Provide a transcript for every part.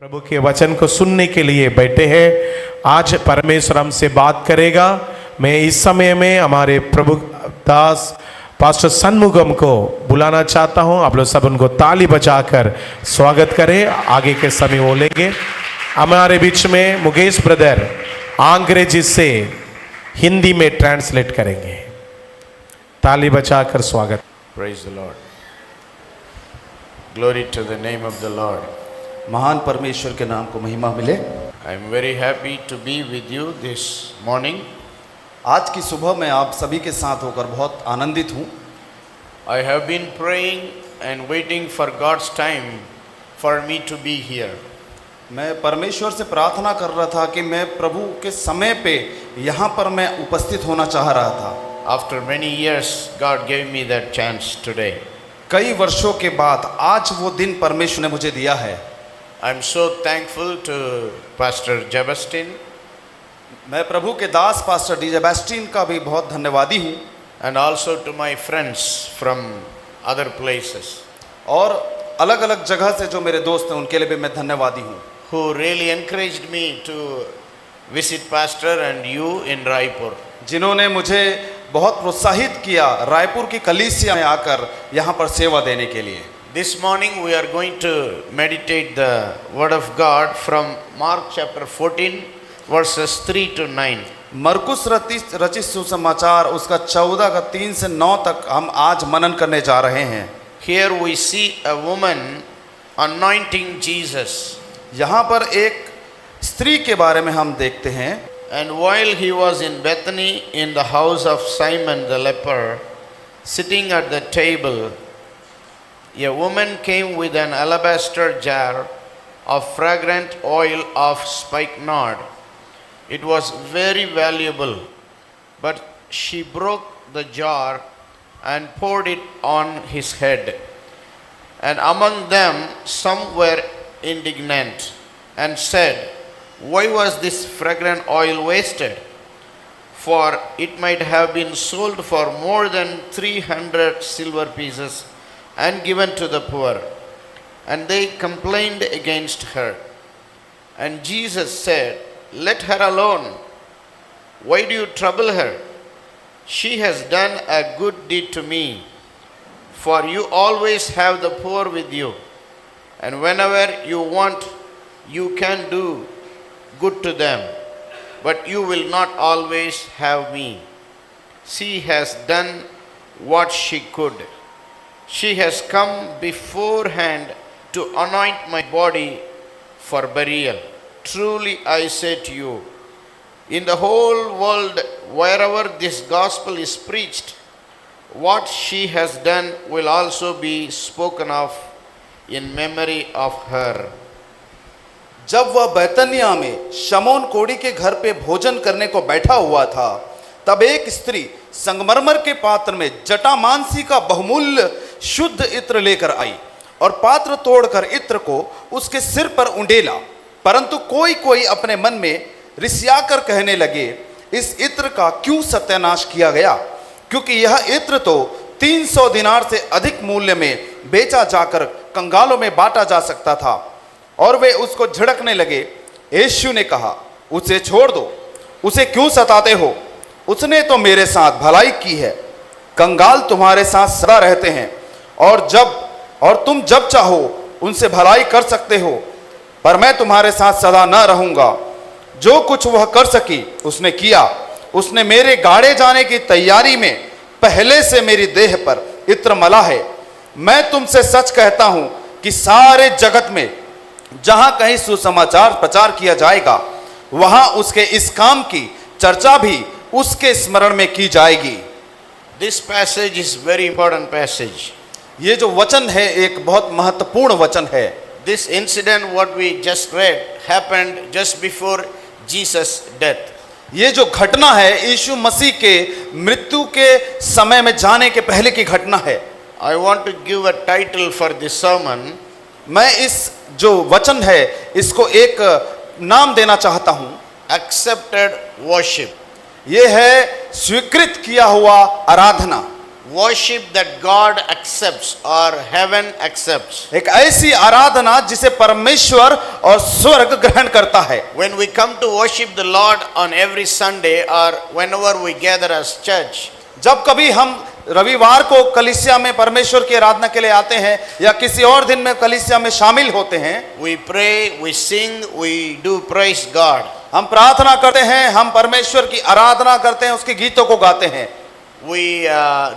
प्रभु के वचन को सुनने के लिए बैठे हैं। आज परमेश्वर हमसे बात करेगा। मैं इस समय में हमारे प्रभु दास पास्टर सन्मुगम को बुलाना चाहता हूं। आप लोग सब उनको ताली बजाकर स्वागत करें। आगे के समय बोलेंगे। हमारे बीच में मुकेश ब्रदर अंग्रेजी से हिंदी में ट्रांसलेट करेंगे। ताली बजाकर स्वागत। Praise the Lord. Glory to the name of the Lord. महान परमेश्वर के नाम को महिमा मिले। I am very happy to be with you this morning. आज की सुबह मैं आप सभी के साथ होकर बहुत आनंदित हूँ। I have been praying and waiting for God's time for me to be here. मैं परमेश्वर से प्रार्थना कर रहा था कि मैं प्रभु के समय पे यहाँ पर मैं उपस्थित होना चाह रहा था। After many years, God gave me that chance today. कई वर्षों के बाद आज वो दिन परमेश्वर ने मुझे दिया है। I am so thankful to Pastor Jebastin मैं प्रभु के दास पास्टर डी जेबेस्टिन का भी बहुत धन्यवादी हूँ and also to my friends from other places और अलग अलग जगह से जो मेरे दोस्त हैं उनके लिए भी मैं धन्यवादी हूँ, who really encouraged me to visit Pastor and you in Raipur. जिन्होंने मुझे बहुत प्रोत्साहित किया रायपुर की कलीसिया में आकर यहाँ पर सेवा देने के लिए। This morning we are going to meditate the Word of God from Mark chapter 14 verses 3 to 9. मरकुस रचित सुसमाचार उसका 14 का 3 से 9 तक हम आज मनन करने जा रहे हैं। Here we see a woman anointing Jesus. यहाँ पर एक स्त्री के बारे में हम देखते हैं। And while he was in Bethany in the house of Simon the leper, sitting at the table, a woman came with an alabaster jar of fragrant oil of spikenard. It was very valuable, but she broke the jar and poured it on his head. And among them some were indignant and said, "Why was this fragrant oil wasted? For it might have been sold for more than 300 silver pieces and given to the poor." And they complained against her. And Jesus said, "Let her alone. Why do you trouble her? She has done a good deed to me. For you always have the poor with you, and whenever you want, you can do good to them, but you will not always have me. She has done what she could. She has come beforehand to anoint my body for burial. Truly I say to you, in the whole world, wherever this gospel is preached, what she has done will also be spoken of in memory of her." जब वह बैतनिया में शमौन कोड़ी के घर पे भोजन करने को बैठा हुआ था, तब एक स्त्री संगमरमर के पात्र में जटामांसी का बहुमूल्य शुद्ध इत्र लेकर आई और पात्र तोड़कर इत्र को उसके सिर पर उंडेला। परंतु कोई कोई अपने मन में रिसियाकर कहने लगे, इस इत्र का क्यों सत्यानाश किया गया, क्योंकि यह इत्र तो 300 दिनार से अधिक मूल्य में बेचा जाकर कंगालों में बांटा जा सकता था। और वे उसको झिड़कने लगे। यीशु ने कहा, उसे छोड़ दो, उसे क्यों सताते हो? उसने तो मेरे साथ भलाई की है। कंगाल तुम्हारे साथ सदा रहते हैं और तुम जब चाहो उनसे भलाई कर सकते हो, पर मैं तुम्हारे साथ सदा न रहूंगा। जो कुछ वह कर सकी उसने किया। उसने मेरे गाड़े जाने की तैयारी में पहले से मेरी देह पर इत्र मला है। मैं तुमसे सच कहता हूं कि सारे जगत में जहां कहीं सुसमाचार प्रचार किया जाएगा, वहां उसके इस काम की चर्चा भी उसके स्मरण में की जाएगी। This passage is very important passage. ये जो वचन है एक बहुत महत्वपूर्ण वचन है। This incident what we just read happened just before Jesus' death. ये जो घटना है यीशु मसीह के मृत्यु के समय में जाने के पहले की घटना है। I want to give a title for this sermon. मैं इस जो वचन है इसको एक नाम देना चाहता हूं, Accepted worship. ये है स्वीकृत किया हुआ आराधना। worship that God accepts or heaven accepts. एक ऐसी आराधना जिसे परमेश्वर और स्वर्ग ग्रहण करता है। When we come to worship the Lord on every Sunday or whenever we gather as church, जब कभी हम रविवार को कलीसिया में परमेश्वर की आराधना के लिए आते हैं या किसी और दिन में कलीसिया में शामिल होते हैं, we pray, we sing, we do praise God. हम प्रार्थना करते हैं, हम परमेश्वर की आराधना करते हैं, उसके गीतों को गाते हैं। We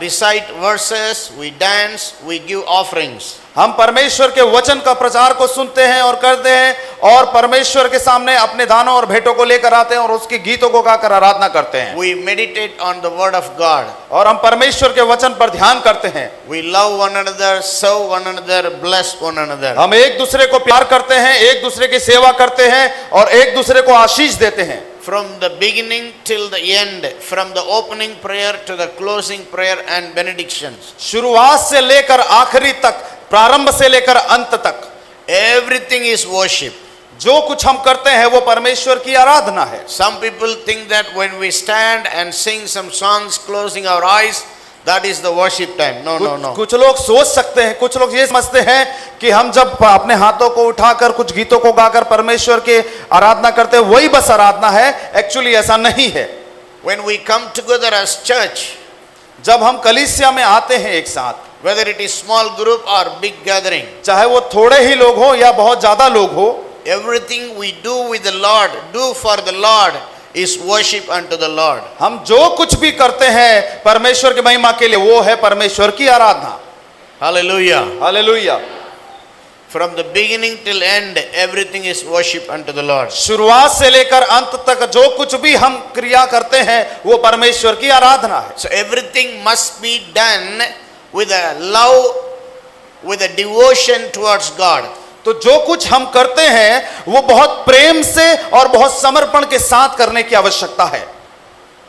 recite verses, we dance, we give offerings. हम परमेश्वर के वचन का प्रचार को सुनते हैं और करते हैं और परमेश्वर के सामने अपने दानों और भेंटों को लेकर आते हैं और उसके गीतों को गाकर आराधना करते हैं। We meditate on the word of God. और हम परमेश्वर के वचन पर ध्यान करते हैं। We love one another, serve one another, bless one another. हम एक दूसरे को प्यार करते हैं, एक दूसरे की सेवा करते हैं और एक दूसरे को आशीष देते हैं। From the beginning till the end, from the opening prayer to the closing prayer and benedictions, शुरुआत से लेकर आखिरी तक, प्रारंभ से लेकर अंत तक, everything is worship. जो कुछ हम करते हैं वो परमेश्वर की आराधना है। Some people think that when we stand and sing some songs closing our eyes, that is the worship time. No. कुछ लोग सोच सकते हैं, कुछ लोग ये समझते हैं कि हम जब अपने हाथों को उठाकर कुछ गीतों को गाकर परमेश्वर के आराधना करते हैं वही बस आराधना है। एक्चुअली ऐसा नहीं है। When we come together as church, जब हम कलीसिया में आते हैं एक साथ, whether it is small group or big gathering, चाहे वो थोड़े ही लोग हो या बहुत ज्यादा लोग हो, everything we do with the Lord, do for the Lord, is worship unto the Lord. हम जो कुछ भी करते हैं परमेश्वर की महिमा के लिए वो है परमेश्वर की आराधना। Hallelujah. Hallelujah. From the beginning till end, everything is worship unto the Lord. शुरुआत से लेकर अंत तक जो कुछ भी हम क्रिया करते हैं वो परमेश्वर की आराधना है। So everything must be done with a love, with a devotion towards God. तो जो कुछ हम करते हैं वो बहुत प्रेम से और बहुत समर्पण के साथ करने की आवश्यकता है।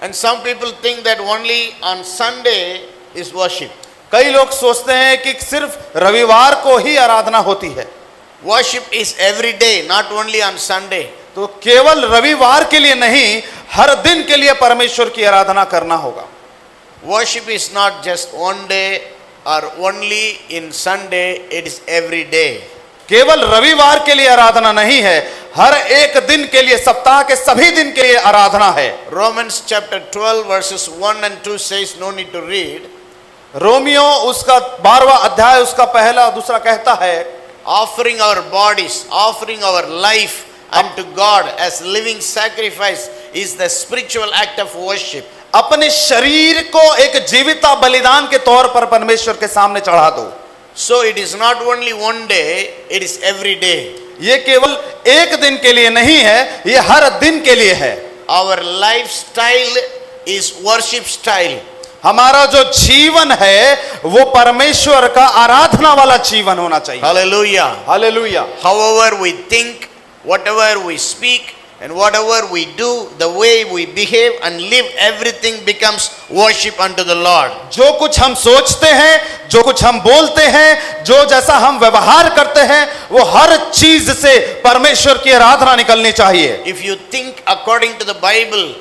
And some people think that only on Sunday is worship. कई लोग सोचते हैं कि सिर्फ रविवार को ही आराधना होती है। Worship is every day, not only on Sunday. तो केवल रविवार के लिए नहीं, हर दिन के लिए परमेश्वर की आराधना करना होगा। Worship is not just one day or only in Sunday, it is every day. केवल रविवार के लिए आराधना नहीं है, हर एक दिन के लिए, सप्ताह के सभी दिन के लिए आराधना है। Romans chapter 12 verses 1 and 2 says, no need to read. Romeo उसका 12वां अध्याय उसका पहला और दूसरा कहता है, Offering our bodies, offering our life unto God as living sacrifice is the spiritual act of worship. अपने शरीर को एक जीविता बलिदान के तौर पर परमेश्वर के सामने चढ़ा दो। So it is not only one day, it is every day. ये केवल एक दिन के लिए नहीं है, ये हर दिन के लिए है। Our lifestyle is worship style. हमारा जो जीवन है वो परमेश्वर का आराधना वाला जीवन होना चाहिए। Hallelujah. Hallelujah. However we think, whatever we speak, and whatever we do, the way we behave and live, everything becomes worship unto the Lord. जो कुछ हम सोचते हैं, जो कुछ हम बोलते हैं, जो जैसा हम व्यवहार करते हैं, वो हर चीज से परमेश्वर की आराधना निकलनी चाहिए। If you think according to the Bible,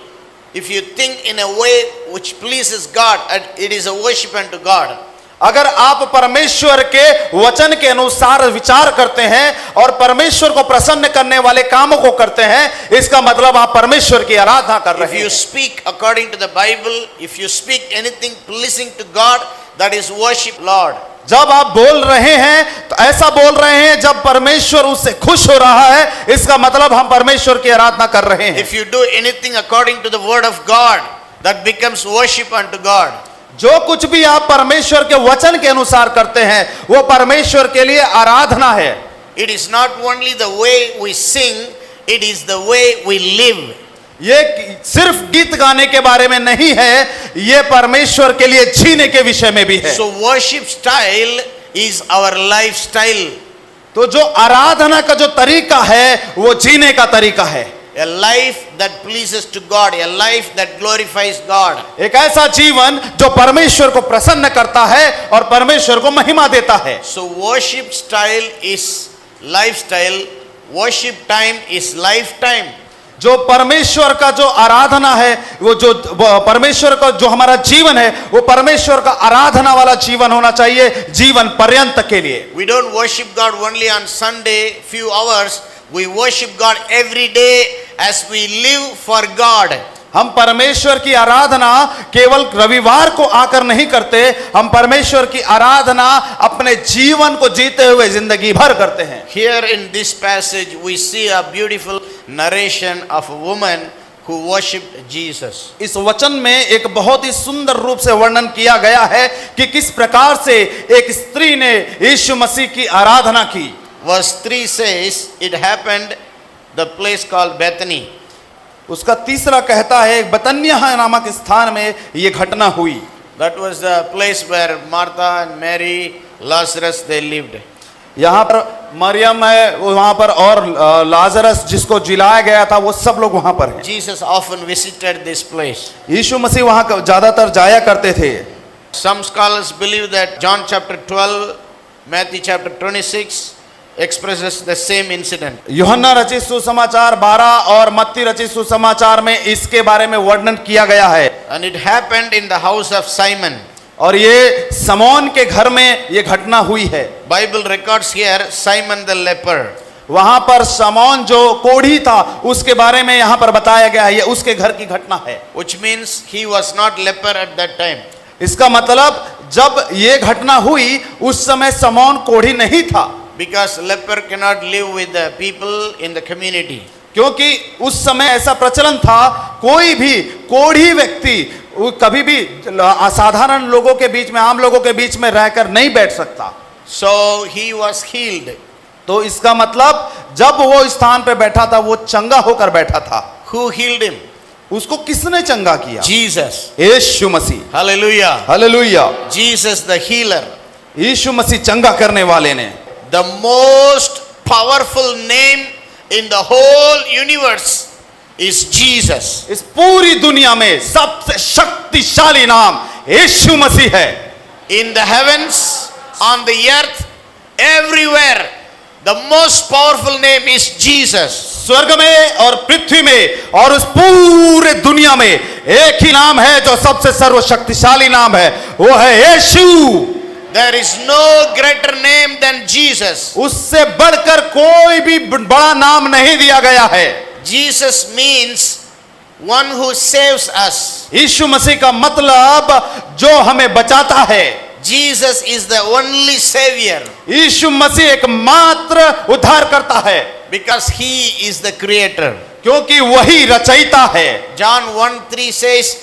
if you think in a way which pleases God, it is a worship unto God. अगर आप परमेश्वर के वचन के अनुसार विचार करते हैं और परमेश्वर को प्रसन्न करने वाले कामों को करते हैं, इसका मतलब आप परमेश्वर की आराधना कर If रहे you हैं। speak according to the Bible, if you speak anything pleasing to God, that is worship Lord. जब आप बोल रहे हैं तो ऐसा बोल रहे हैं जब परमेश्वर उससे खुश हो रहा है, इसका मतलब हम परमेश्वर की आराधना कर रहे हैं। If you do anything according to the word of God, that becomes worship unto God. जो कुछ भी आप परमेश्वर के वचन के अनुसार करते हैं वो परमेश्वर के लिए आराधना है। It is not only the way we sing, it is the way we live. ये सिर्फ गीत गाने के बारे में नहीं है, ये परमेश्वर के लिए जीने के विषय में भी है। So worship style is our lifestyle. तो जो आराधना का जो तरीका है वो जीने का तरीका है। A life that pleases to God, a life that glorifies God. एक ऐसा जीवन जो परमेश्वर को प्रसन्न करता है और परमेश्वर को महिमा देता है। So worship style is lifestyle, worship time is lifetime. जो परमेश्वर का जो आराधना है, वो परमेश्वर का जो हमारा जीवन है, वो परमेश्वर का आराधना वाला जीवन होना चाहिए जीवन पर्यंत के लिए। We don't worship God only on Sunday, few hours. We worship God every day as we live for God. हम परमेश्वर की आराधना केवल रविवार को आकर नहीं करते, हम परमेश्वर की आराधना अपने जीवन को जीते हुए जिंदगी भर करते हैं। Here in this passage we see a beautiful narration of a woman who worshipped Jesus. इस वचन में एक बहुत ही सुंदर रूप से वर्णन किया गया है कि किस प्रकार से एक स्त्री ने यीशु मसीह की आराधना की। Verse 3 says, it happened the place called Bethany. उसका तीसरा कहता है बतन्याह नामक स्थान में ये घटना हुई। That was the place where Martha and Mary, Lazarus, they lived. यहाँ पर मरियम है वहाँ पर, और लाजरस जिसको जिलाया गया था, वो सब लोग वहाँ पर हैं। Jesus often visited this place. यीशु मसीह वहाँ ज्यादातर जाया करते थे। Some scholars believe that John chapter 12, Matthew chapter 26 expresses the same incident. यूहन्ना रचित सुसमाचार 12 और मत्ती रचित सुसमाचार में इसके बारे में वर्णन किया गया है। And it happened in the house of Simon. और ये समौन के घर में ये घटना हुई है। Bible records here Simon the leper. वहां पर समौन जो कोढ़ी था उसके बारे में यहाँ पर बताया गया है, ये उसके घर की घटना है। Which means he was not leper at that time. इसका मतलब जब ये घटना हुई उस समय समौन कोढ़ी नहीं था। Because leper cannot live with the people in the community. क्योंकि उस समय ऐसा प्रचलन था, कोई भी कोढ़ी व्यक्ति कभी भी असाधारण लोगों के बीच में, आम लोगों के बीच में रहकर नहीं बैठ सकता। So he was healed. तो इसका मतलब जब वो स्थान पे बैठा था वो चंगा होकर बैठा था। Who healed him? उसको किसने चंगा किया? Jesus. Yeshu Masih. Hallelujah. Hallelujah. Jesus the healer. यीशु मसीह चंगा करने वाले ने। The most powerful name in the whole universe is Jesus. इस पूरी दुनिया में सबसे शक्तिशाली नाम यीशु मसीह है। In the heavens, on the earth, everywhere, the most powerful name is Jesus. स्वर्ग में और पृथ्वी में और उस पूरे दुनिया में एक ही नाम है जो सबसे सर्वशक्तिशाली नाम है, वो है यीशु। There is no greater name than Jesus. उससे बढ़कर कोई भी बड़ा नाम नहीं दिया गया है। Jesus means one who saves us. यीशु मसीह का मतलब जो हमें बचाता है। Jesus is the only savior. यीशु मसीह एकमात्र उद्धार करता है। Because he is the creator. क्योंकि वही रचयिता है। John 1:3 says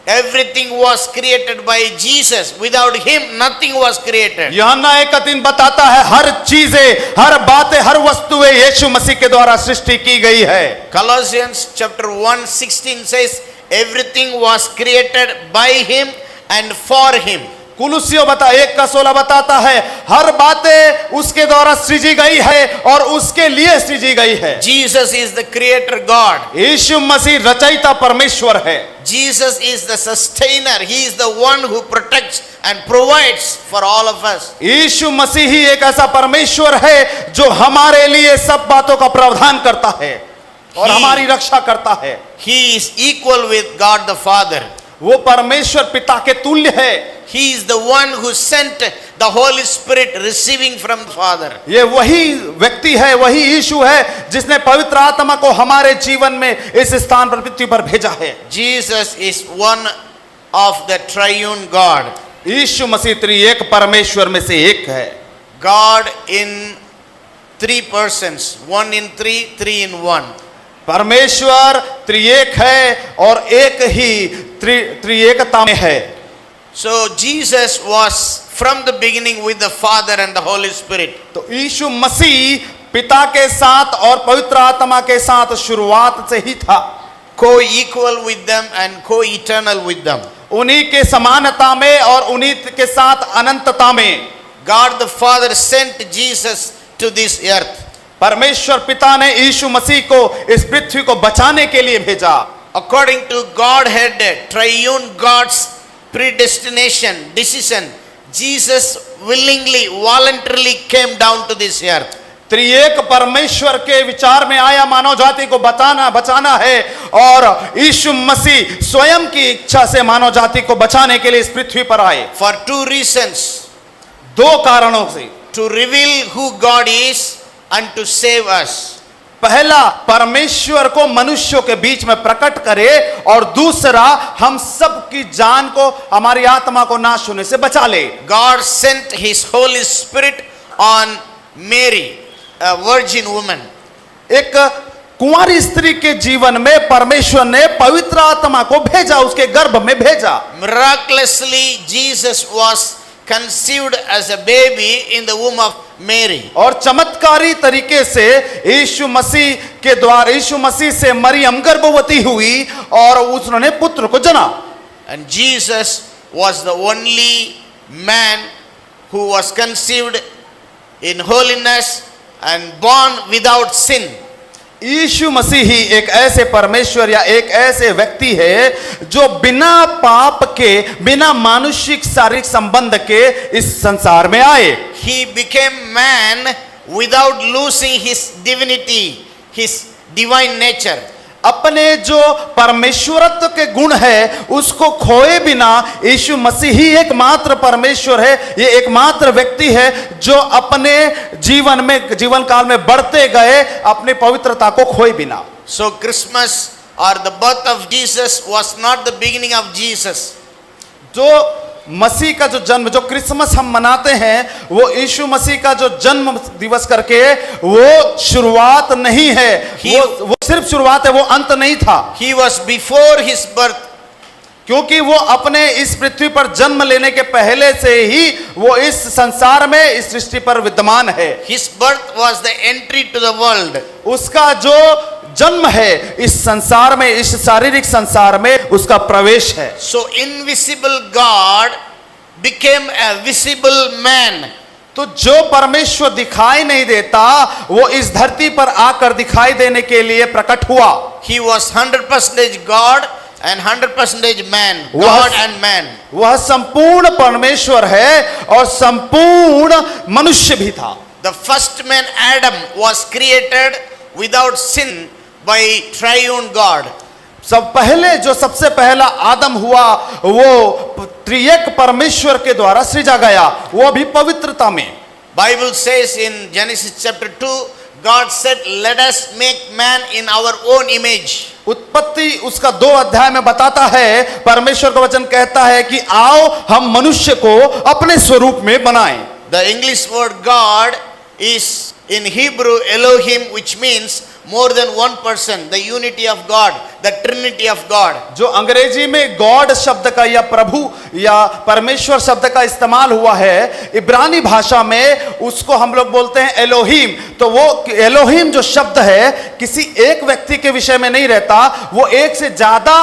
everything was created by Jesus. Without him nothing was created. यूहन्ना 1:3 बताता है हर चीजें, हर बातें, हर वस्तुएं यीशु मसीह के द्वारा सृष्टि की गई है। Colossians chapter 1:16 says everything was created by him and for him. कुलुसियों 1:16 बताता है हर बातें उसके द्वारा सृजी गई है और उसके लिए सृजी गई है। Jesus is the creator God. यीशु मसीह रचयिता परमेश्वर है। Jesus is the sustainer. He is the one who protects and provides for all of us. यीशु मसीह ही एक ऐसा परमेश्वर है जो हमारे लिए सब बातों का प्रावधान करता है और हमारी रक्षा करता है। He is equal with God the Father. वो परमेश्वर पिता के तुल्य है। He is the one who sent the Holy Spirit receiving from the Father. ये वही व्यक्ति है, वही यीशु है जिसने पवित्र आत्मा को हमारे जीवन में इस स्थान पर, पृथ्वी पर भेजा है। Jesus is one of the triune God. यीशु मसीह त्रिएक परमेश्वर में से एक है। God in three persons, one in three, three in one. परमेश्वर त्रिएक है और एक ही त्रिएकता में है। So Jesus was from the beginning with the Father and the Holy Spirit. तो यीशु मसीह पिता के साथ और पवित्र आत्मा के साथ शुरुआत से ही था। Co-equal with them and co-eternal with them. उन्हीं के समानता में और उन्हीं के साथ अनंतता में। God the Father sent Jesus to this earth. परमेश्वर पिता ने यीशु मसीह को इस पृथ्वी को बचाने के लिए भेजा। According to Godhead, triune God's predestination, decision, Jesus willingly, voluntarily came down to this earth. त्रिएक परमेश्वर के विचार में आया, मानव जाति को बचाना है और यीशु मसीह स्वयं की इच्छा से मानव जाति को बचाने के लिए इस पृथ्वी पर आए। For two reasons: दो कारणों से। to reveal who God is and to save us. पहला, परमेश्वर को मनुष्यों के बीच में प्रकट करे और दूसरा, हम सब की जान को, हमारी आत्मा को नाश होने से बचा ले। God sent His Holy Spirit on Mary, a virgin woman. एक कुंवारी स्त्री के जीवन में परमेश्वर ने पवित्र आत्मा को भेजा, उसके गर्भ में भेजा। Miraculously, Jesus was conceived as a baby in the womb of Mary. और चमत्कारी तरीके से यीशु मसीह के द्वारा, यीशु मसीह से मरियम गर्भवती हुई और उसने पुत्र को जना। And Jesus was the only man who was conceived in holiness and born without sin. यीशु मसीह ही एक ऐसे परमेश्वर या एक ऐसे व्यक्ति है जो बिना पाप के, बिना मानुषिक शारीरिक संबंध के इस संसार में आए। He became man without losing his divinity, his divine nature. अपने जो परमेश्वरत्व के गुण है उसको खोए बिना यीशु मसीह ही एकमात्र परमेश्वर है, ये एकमात्र व्यक्ति है जो अपने जीवन काल में बढ़ते गए अपनी पवित्रता को खोए बिना। So Christmas or the birth of Jesus was not the beginning of Jesus. जो मसीह का जो जन्म, जो क्रिसमस हम मनाते हैं, वो यीशु मसीह का जो जन्म दिवस करके वो शुरुआत नहीं है, वो सिर्फ शुरुआत है, वो अंत नहीं था। He was before his birth. क्योंकि वो अपने इस पृथ्वी पर जन्म लेने के पहले से ही वो इस संसार में, इस सृष्टि पर विद्यमान है। His birth was the entry to the world. उसका जो जन्म है इस संसार में, इस शारीरिक संसार में उसका प्रवेश है। So invisible God became a visible man. तो जो परमेश्वर दिखाई नहीं देता वो इस धरती पर आकर दिखाई देने के लिए प्रकट हुआ। He was 100% God and 100% man. God and man. वह संपूर्ण परमेश्वर है और संपूर्ण मनुष्य भी था। The first man Adam was created without sin by triune God. सबसे पहला आदम हुआ वो त्रिएक परमेश्वर के द्वारा सृजा गया, वो भी पवित्रता में। Bible says in Genesis chapter 2, God said, "Let us make man in our own image." उत्पत्ति उसका 2 अध्याय में बताता है, परमेश्वर का वचन कहता है कि आओ हम मनुष्य को अपने स्वरूप में बनाएं। The English word God is in Hebrew Elohim, which means more than one person, the unity of God, the Trinity of God. जो अंग्रेजी में गॉड शब्द का या प्रभु या परमेश्वर शब्द का इस्तेमाल हुआ है, इब्रानी भाषा में उसको हम लोग बोलते हैं एलोहिम। तो वो एलोहिम जो शब्द है किसी एक व्यक्ति के विषय में नहीं रहता, वो एक से ज्यादा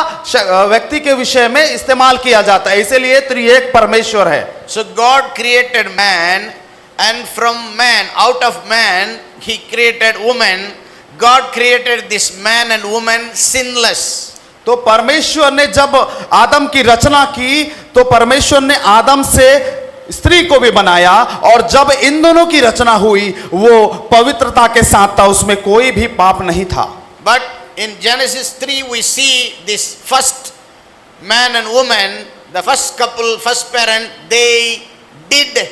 व्यक्ति के विषय में इस्तेमाल किया जाता है, इसीलिए त्रिएक परमेश्वर है। So God created man, and from man, out of man, He created woman. God created this man and woman sinless. तो परमेश्वर ने जब आदम की रचना की तो परमेश्वर ने आदम से स्त्री को भी बनाया, और जब इन दोनों की रचना हुई वो पवित्रता के साथ था, उसमें कोई भी पाप नहीं था। But in Genesis 3 we see this first man and woman, the first couple, first parent, they did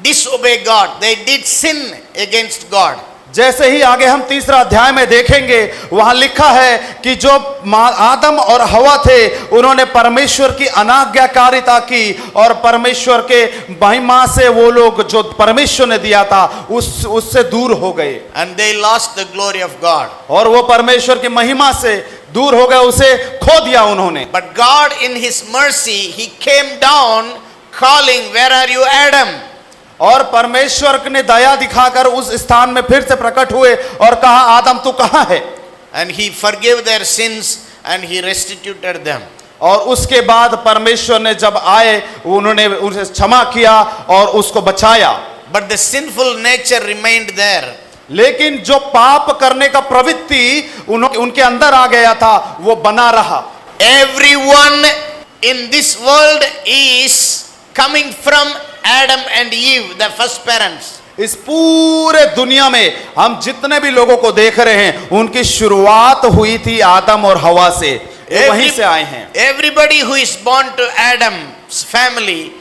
disobey God. They did sin against God. जैसे ही आगे हम तीसरा अध्याय में देखेंगे, वहां लिखा है कि जो आदम और हवा थे उन्होंने परमेश्वर की अनाज्ञाकारिता की और परमेश्वर के महिमा से वो लोग जो परमेश्वर ने दिया था उससे दूर हो गए। And they lost the glory of God. और वो परमेश्वर की महिमा से दूर हो गए, उसे खो दिया उन्होंने। But God in His mercy, He came down calling, "Where are you, Adam?" और परमेश्वर ने दया दिखाकर उस स्थान में फिर से प्रकट हुए और कहा, आदम तू कहाँ है? And He forgave their sins and He restituted them. और उसके बाद परमेश्वर ने जब आए उन्होंने उसे क्षमा किया और उसको बचाया। But the sinful nature remained there. लेकिन जो पाप करने का प्रवृत्ति उनके अंदर आ गया था वो बना रहा। Everyone in this world is coming from Adam and Eve, the first parents. इस पूरे दुनिया में हम जितने भी लोगों को देख रहे हैं उनकी शुरुआत हुई थी आदम और हवा से, ये वहीं से आए हैं। Everybody who is born to Adam's family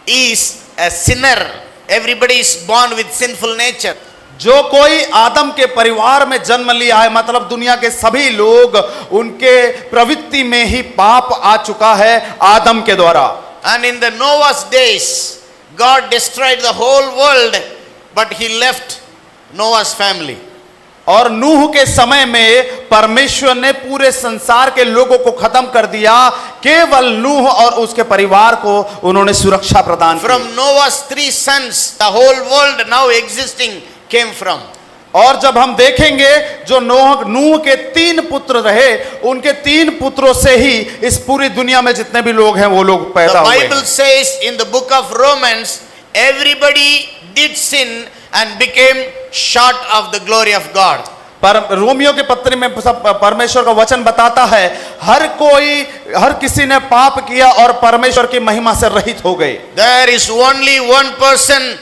is a sinner. Everybody is born with sinful nature. जो कोई आदम के परिवार में जन्म लिया है, मतलब दुनिया के सभी लोग उनके प्रवृत्ति में ही पाप आ चुका है आदम के द्वारा। And in the Noah's days, God destroyed the whole world, but he left Noah's family. और नूह के समय में परमेश्वर ने पूरे संसार के लोगों को खत्म कर दिया, केवल नूह और उसके परिवार को उन्होंने सुरक्षा प्रदान की। From Noah's 3 sons, the whole world now existing came from. और जब हम देखेंगे जो नूह के 3 पुत्र रहे, उनके 3 पुत्रों से ही इस पूरी दुनिया में जितने भी लोग हैं वो लोग पैदा The हुए। Bible says in the book of Romans, everybody did sin and became short of the glory of God. पर रोमियो के पत्र में परमेश्वर का वचन बताता है हर किसी ने पाप किया और परमेश्वर की महिमा से रहित हो गए। There is only one person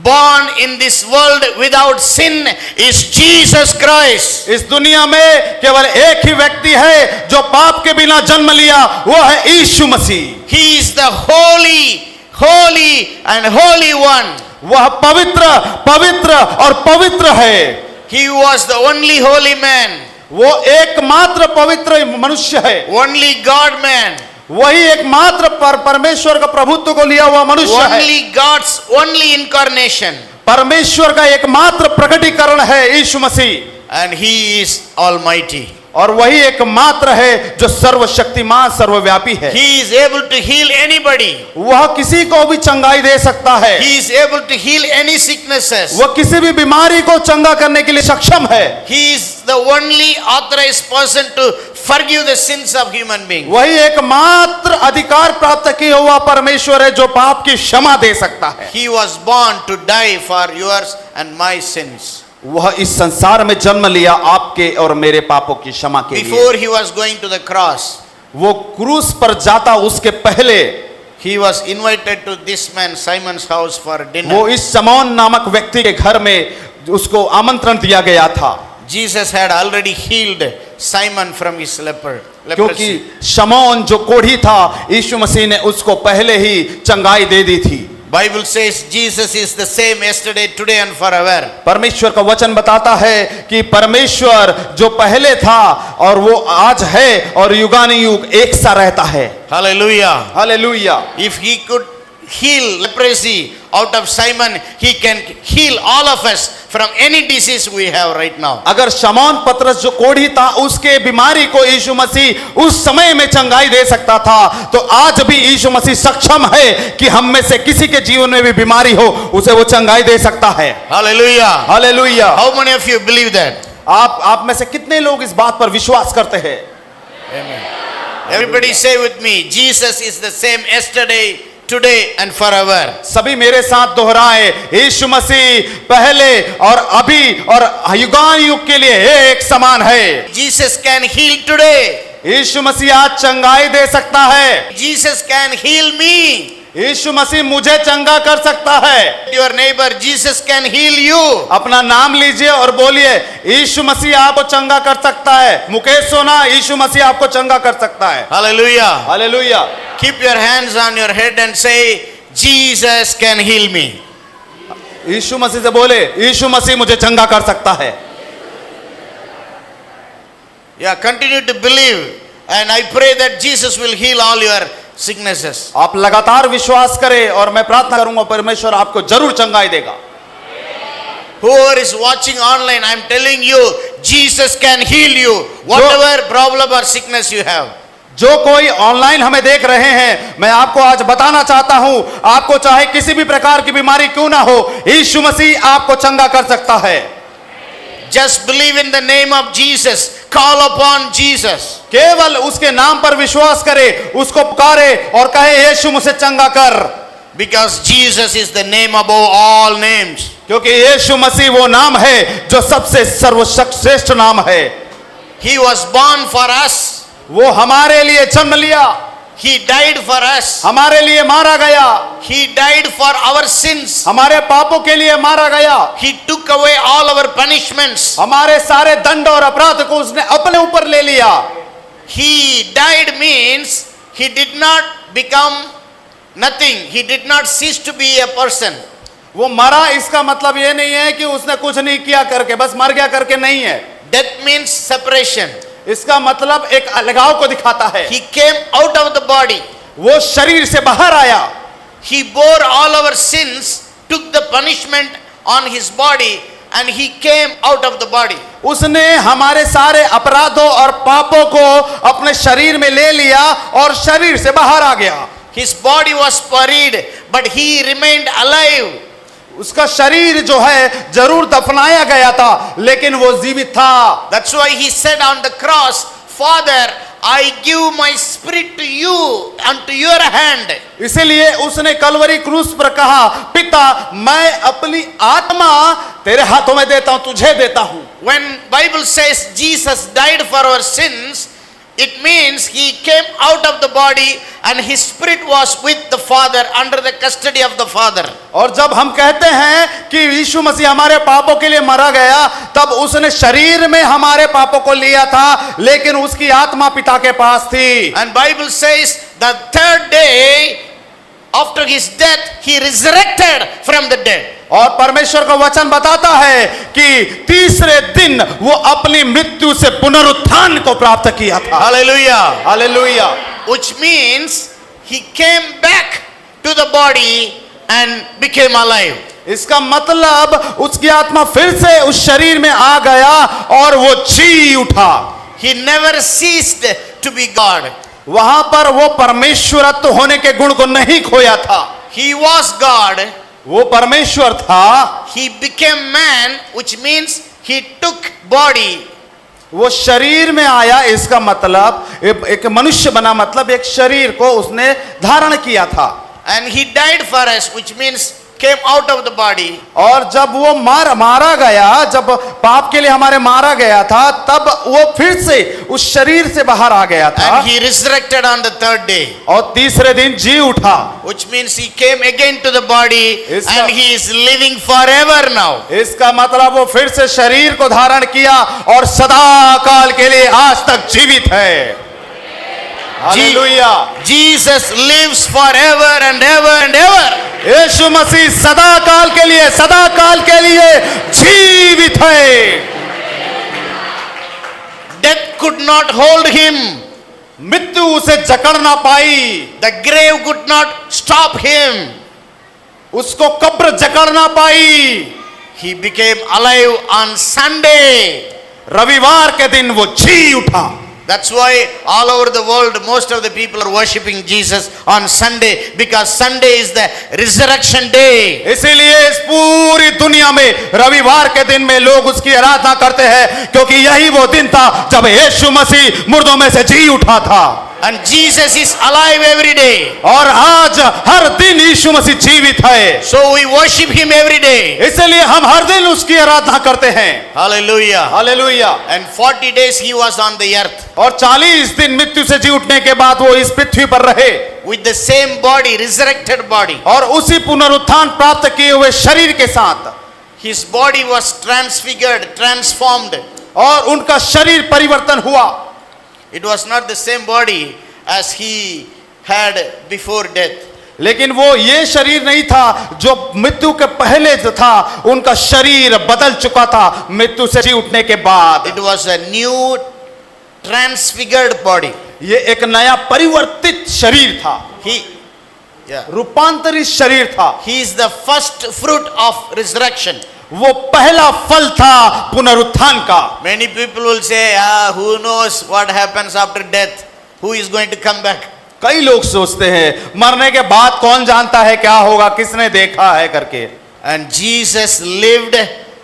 born in this world without sin, is Jesus Christ. इस दुनिया में केवल एक ही व्यक्ति है जो पाप के बिना जन्म लिया, वो है यीशु मसीह। He is the holy and holy one. वह पवित्र और पवित्र है। He was the only holy man, वो एकमात्र पवित्र मनुष्य है, only God man, वही एकमात्र परमेश्वर का प्रभुत्व को लिया हुआ मनुष्य है। only God's only incarnation, परमेश्वर का एकमात्र प्रकटीकरण है यीशु मसीह, and he is almighty. और वही एकमात्र है जो सर्वशक्तिमान सर्वव्यापी है। He is able to heal anybody. वह किसी को भी चंगाई दे सकता है। He is able to heal any sicknesses. वह किसी भी बीमारी को चंगा करने के लिए सक्षम है। He is the only authorized person to forgive the sins of human beings. वही एकमात्र अधिकार प्राप्त किया हुआ परमेश्वर है जो पाप की क्षमा दे सकता है। He was born to die for yours and my sins. वह इस संसार में जन्म लिया आपके और मेरे पापों की क्षमा के लिए। Before he was going to the cross, वो क्रूस पर जाता उसके पहले he was invited to this man Simon's house for dinner. वो इस शमौन नामक व्यक्ति के घर में उसको आमंत्रण दिया गया था। Jesus had already healed Simon from his leprosy. क्योंकि शमौन जो कोढ़ी था, यीशु मसीह ने उसको पहले ही चंगाई दे दी थी। Bible says Jesus is the same yesterday, today and forever. परमेश्वर का वचन बताता है कि परमेश्वर जो पहले था और वो आज है और युगानुयुग एक सा रहता है। Hallelujah. Hallelujah. If he could heal leprosy out of Simon, he can heal all of us from any disease we have right now. अगर शमौन पतरस जो कोढ़ी था उसके बीमारी को यीशु मसीह उस समय में चंगाई दे सकता था, तो आज भी यीशु मसीह सक्षम है कि हम में से किसी के जीवन में भी बीमारी हो उसे वो चंगाई दे सकता है। Hallelujah. Hallelujah. How many of you believe that? आप में से कितने लोग इस बात पर विश्वास करते हैं? Amen. Everybody say with me, Jesus is the same yesterday, today and forever. सभी मेरे साथ दोहराए, यीशु मसीह पहले और अभी और युगानुयुग के लिए एक समान है। Jesus can heal today. यीशु मसीह आज चंगाई दे सकता है। Jesus can heal me. यीशु मसीह मुझे चंगा कर सकता है। Your neighbor, Jesus can heal you. अपना नाम लीजिए और बोलिए, यीशु मसीह आपको चंगा कर सकता है। मुकेश सोना, यीशु मसीह आपको चंगा कर सकता है। Hallelujah. Hallelujah. Keep your hands on your head and say, Jesus can heal me. यीशु मसीह से बोले, यीशु मसीह मुझे चंगा कर सकता है। Yeah, continue to believe, and I pray that Jesus will heal all your sicknesses. आप लगातार विश्वास करें और मैं प्रार्थना करूंगा परमेश्वर आपको जरूर चंगाई देगा। Whoever is watching online, I am telling you, Jesus can heal you, whatever problem or sickness you have. जो कोई ऑनलाइन हमें देख रहे हैं, मैं आपको आज बताना चाहता हूं, आपको चाहे किसी भी प्रकार की बीमारी क्यों ना हो, यीशु मसीह आपको चंगा कर सकता है। Just believe in the name of Jesus. Call upon Jesus. केवल उसके नाम पर विश्वास करे, उसको पुकारे और कहे, यीशु मुझे चंगा कर। Because Jesus is the name above all names. क्योंकि यीशु मसीह वो नाम है जो सबसे सर्वश्रेष्ठ नाम है। He was born for us. वो हमारे लिए जन्म लिया। He died for us. हमारे लिए मारा गया, He died for our sins. हमारे पापों के लिए मारा गया, He took away all our punishments. हमारे सारे दंड और अपराध को उसने अपने ऊपर ले लिया। He died means he did not become nothing. He did not cease to be a person. वो मरा इसका मतलब ये नहीं है कि उसने कुछ नहीं किया करके बस मर गया करके नहीं है। Death means separation. इसका मतलब एक अलगाव को दिखाता है। He came out of the body. वो शरीर से बाहर आया, He bore all our sins, took the punishment on his body, and he came out of the body. उसने हमारे सारे अपराधों और पापों को अपने शरीर में ले लिया और शरीर से बाहर आ गया। His body was buried, but he remained alive. उसका शरीर जो है जरूर दफनाया गया था लेकिन वो जीवित था। That's why he said on the cross, Father, I give my spirit to you, unto your hand. इसीलिए उसने कलवरी क्रूस पर कहा, पिता मैं अपनी आत्मा तेरे हाथों में देता हूं, तुझे देता हूं। When Bible says Jesus died for our sins, it means he came out of the body and his spirit was with the Father, under the custody of the Father. और जब हम कहते हैं कि यीशु मसीह हमारे पापों के लिए मरा गया, तब उसने शरीर में हमारे पापों को लिया था लेकिन उसकी आत्मा पिता के पास थी। And Bible says the third day after his death he resurrected from the dead. और परमेश्वर का वचन बताता है कि तीसरे दिन वो अपनी मृत्यु से पुनरुत्थान को प्राप्त किया था। Hallelujah. Hallelujah. Which means he came back to the body and became alive. इसका मतलब उसकी आत्मा फिर से उस शरीर में आ गया और वो जी उठा। He never ceased to be God. वहां पर वो परमेश्वरत्व होने के गुण को नहीं खोया था। He was God. वो परमेश्वर था। He became man, which means he took body. वो शरीर में आया, इसका मतलब एक मनुष्य बना, मतलब एक शरीर को उसने धारण किया था। And he died for us, which means came out of the body. और जब वो मारा गया, जब पाप के लिए हमारे मारा गया था, तब वो फिर से उस शरीर से बाहर आ गया था। And he resurrected on the third day. और तीसरे दिन जी उठा। Which means he came again to the body इसका- and he is living forever now. इसका मतलब वो फिर से शरीर को धारण किया और सदा काल के लिए आज तक जीवित है। Hallelujah. Jesus lives forever and ever and ever. यीशु मसीह सदा काल के लिए जीवित है। Death could not hold him. मृत्यु उसे जकड़ ना पाई, The grave could not stop him. उसको कब्र जकड़ ना पाई। He became alive on Sunday. रविवार के दिन वो जी उठा। That's why all over the world most of the people are worshiping Jesus on Sunday, because Sunday is the resurrection day. इसीलिए इस पूरी दुनिया में रविवार के दिन में लोग उसकी आराधना करते हैं, क्योंकि यही वो दिन था जब यीशु मसीह मुर्दों में से जी उठा था। And Jesus is alive every day. और आज हर दिन यीशु मसीह जीवित है। So we worship him every day. इसलिए हम हर दिन उसकी आराधना करते हैं। Hallelujah. Hallelujah. And 40 days he was on the earth और 40 दिन मृत्यु से जी उठने के बाद वो इस पृथ्वी पर रहे, with the same body, resurrected body. और उसी पुनरुत्थान प्राप्त किए हुए शरीर के साथ His body was transfigured, transformed. और उनका शरीर परिवर्तन हुआ। It was not the same body as he had before death. लेकिन वो ये शरीर नहीं था जो मृत्यु के पहले जो था, उनका शरीर बदल चुका था मृत्यु से जी उठने के बाद। It was a new transfigured body. ये एक नया परिवर्तित शरीर था, रूपांतरित शरीर था। He is the first fruit of resurrection. वो पहला फल था पुनरुत्थान का। Many people will say, who knows what happens after death? Who is going to come back? कई लोग सोचते हैं मरने के बाद कौन जानता है क्या होगा, किसने देखा है करके। And Jesus lived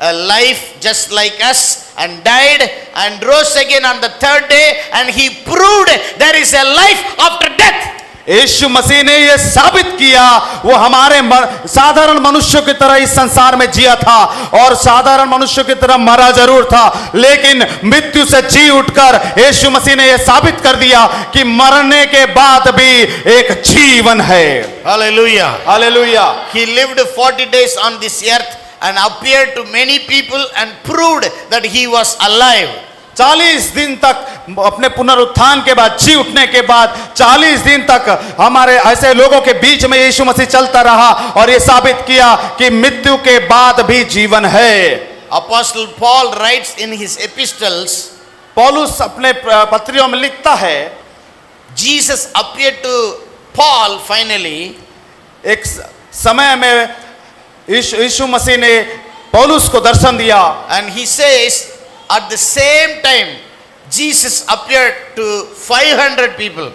a life just like us and died and rose again on the third day, and he proved there is a life after death. यीशु मसीह ने यह साबित किया, वो हमारे साधारण मनुष्यों की तरह इस संसार में जिया था और साधारण मनुष्यों की तरह मरा जरूर था, लेकिन मृत्यु से जी उठकर यीशु मसीह ने यह साबित कर दिया कि मरने के बाद भी एक जीवन है। Hallelujah. Hallelujah. He lived 40 days on this earth and appeared to many people and proved that he was alive. 40 दिन तक अपने पुनरुत्थान के बाद, जी उठने के बाद 40 दिन तक हमारे ऐसे लोगों के बीच में यीशु मसीह चलता रहा और ये साबित किया कि मृत्यु के बाद भी जीवन है। Apostle Paul writes in his epistles, पौलुस अपने पत्रियों में लिखता है, Jesus appeared to Paul finally, एक समय में यीशु मसीह ने पौलुस को दर्शन दिया and he says at the same time Jesus appeared to 500 people.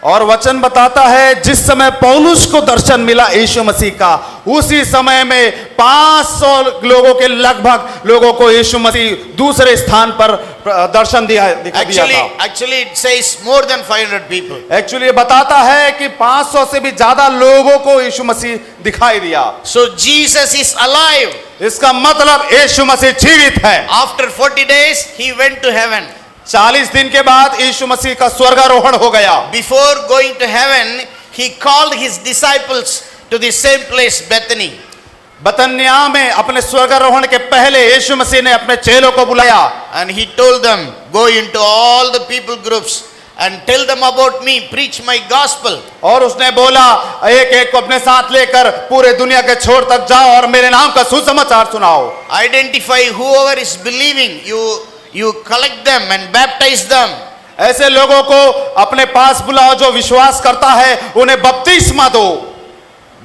और वचन बताता है जिस समय पौलुस को दर्शन मिला यीशु मसीह का, उसी समय में 500 लोगों के लगभग लोगों को यीशु मसीह दूसरे स्थान पर दर्शन दिया था। Actually it says more than 500 people. Actually बताता है कि 500 से भी ज्यादा लोगों को यीशु मसीह दिखाई दिया। So Jesus is alive. इसका मतलब यीशु मसीह जीवित है। After 40 days he went to heaven. 40 दिन के बाद यीशु मसीह का स्वर्गारोहण हो गया। Before going to heaven, he called his disciples to the same place, Bethany. बतनिया में अपने स्वर्गारोहण के पहले यीशु मसीह ने अपने चेलों को बुलाया And he told them, go into all the people groups and tell them about me, preach my gospel. और उसने बोला एक एक को अपने साथ लेकर पूरे दुनिया के छोर तक जाओ और मेरे नाम का सुसमाचार सुनाओ। Identify whoever is believing, you collect them and baptize them. ऐसे लोगों को अपने पास बुलाओ जो विश्वास करता है, उन्हें बपतिस्मा दो।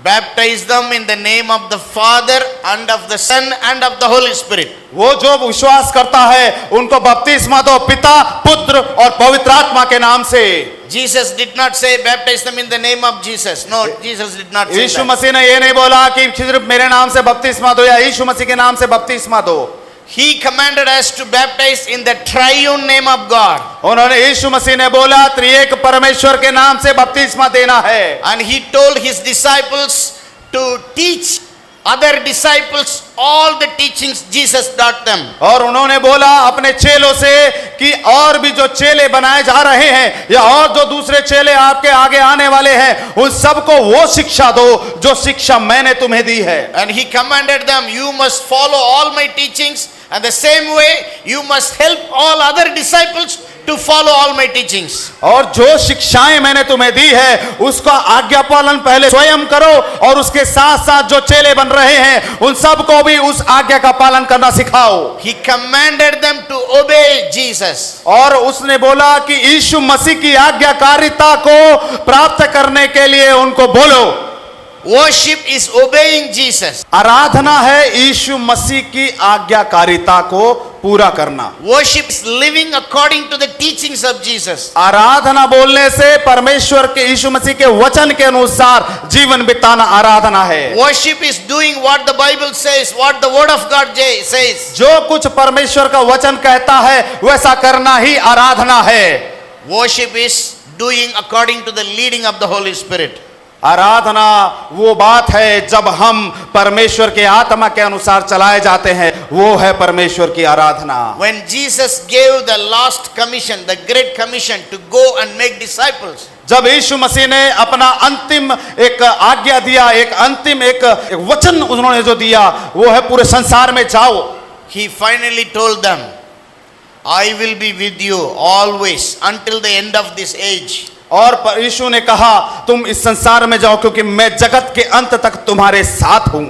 Baptize them in the name of the Father and of the Son and of the Holy Spirit. वो जो विश्वास करता है उनको बपतिस्मा दो, पिता, पुत्र और पवित्र आत्मा के नाम से। Jesus did not say baptize them in the name of Jesus. No, Jesus did not say Yeshu that. मसीह ने ये नहीं बोला कि सिर्फ मेरे नाम से बपतिस्मा दो या यीशु मसीह के नाम से बपतिस्मा दो। He commanded us to baptize in the triune name of God. उन्होंने यीशु मसीह ने बोला त्रिएक परमेश्वर के नाम से बपतिस्मा देना है। And he told his disciples to teach other disciples all the teachings Jesus taught them. और उन्होंने बोला अपने चेलों से कि और भी जो चेले बनाए जा रहे हैं या और जो दूसरे चेले आपके आगे आने वाले हैं, उन सबको वो शिक्षा दो जो शिक्षा मैंने तुम्हें दी है। And he commanded them, you must follow all my teachings, and the same way you must help all other disciples to follow all my teachings. और जो शिक्षाएं मैंने तुम्हें दी है उसका आज्ञा पालन पहले स्वयं करो और उसके साथ साथ जो चेले बन रहे हैं उन सबको भी उस आज्ञा का पालन करना सिखाओ। He commanded them to obey Jesus. और उसने बोला कि यीशु मसीह की आज्ञाकारिता को प्राप्त करने के लिए उनको बोलो। Worship is obeying Jesus. आराधना है यीशु मसीह की आज्ञाकारिता को पूरा करना। Worship is living according to the teachings of Jesus. आराधना बोलने से परमेश्वर के यीशु मसीह के वचन के अनुसार जीवन बिताना आराधना है। Worship is doing what the Bible says, what the word of God says. जो कुछ परमेश्वर का वचन कहता है वैसा करना ही आराधना है। Worship is doing according to the leading of the Holy Spirit. आराधना वो बात है जब हम परमेश्वर के आत्मा के अनुसार चलाए जाते हैं, वो है परमेश्वर की आराधना। When Jesus gave the last commission, the great commission to go and make disciples, जब यीशु मसीह ने अपना अंतिम एक आज्ञा दिया, एक अंतिम एक वचन उन्होंने जो दिया वो है पूरे संसार में जाओ। he finally told them, I will be with you always until the end of this age. और यीशु ने कहा तुम इस संसार में जाओ क्योंकि मैं जगत के अंत तक तुम्हारे साथ हूं।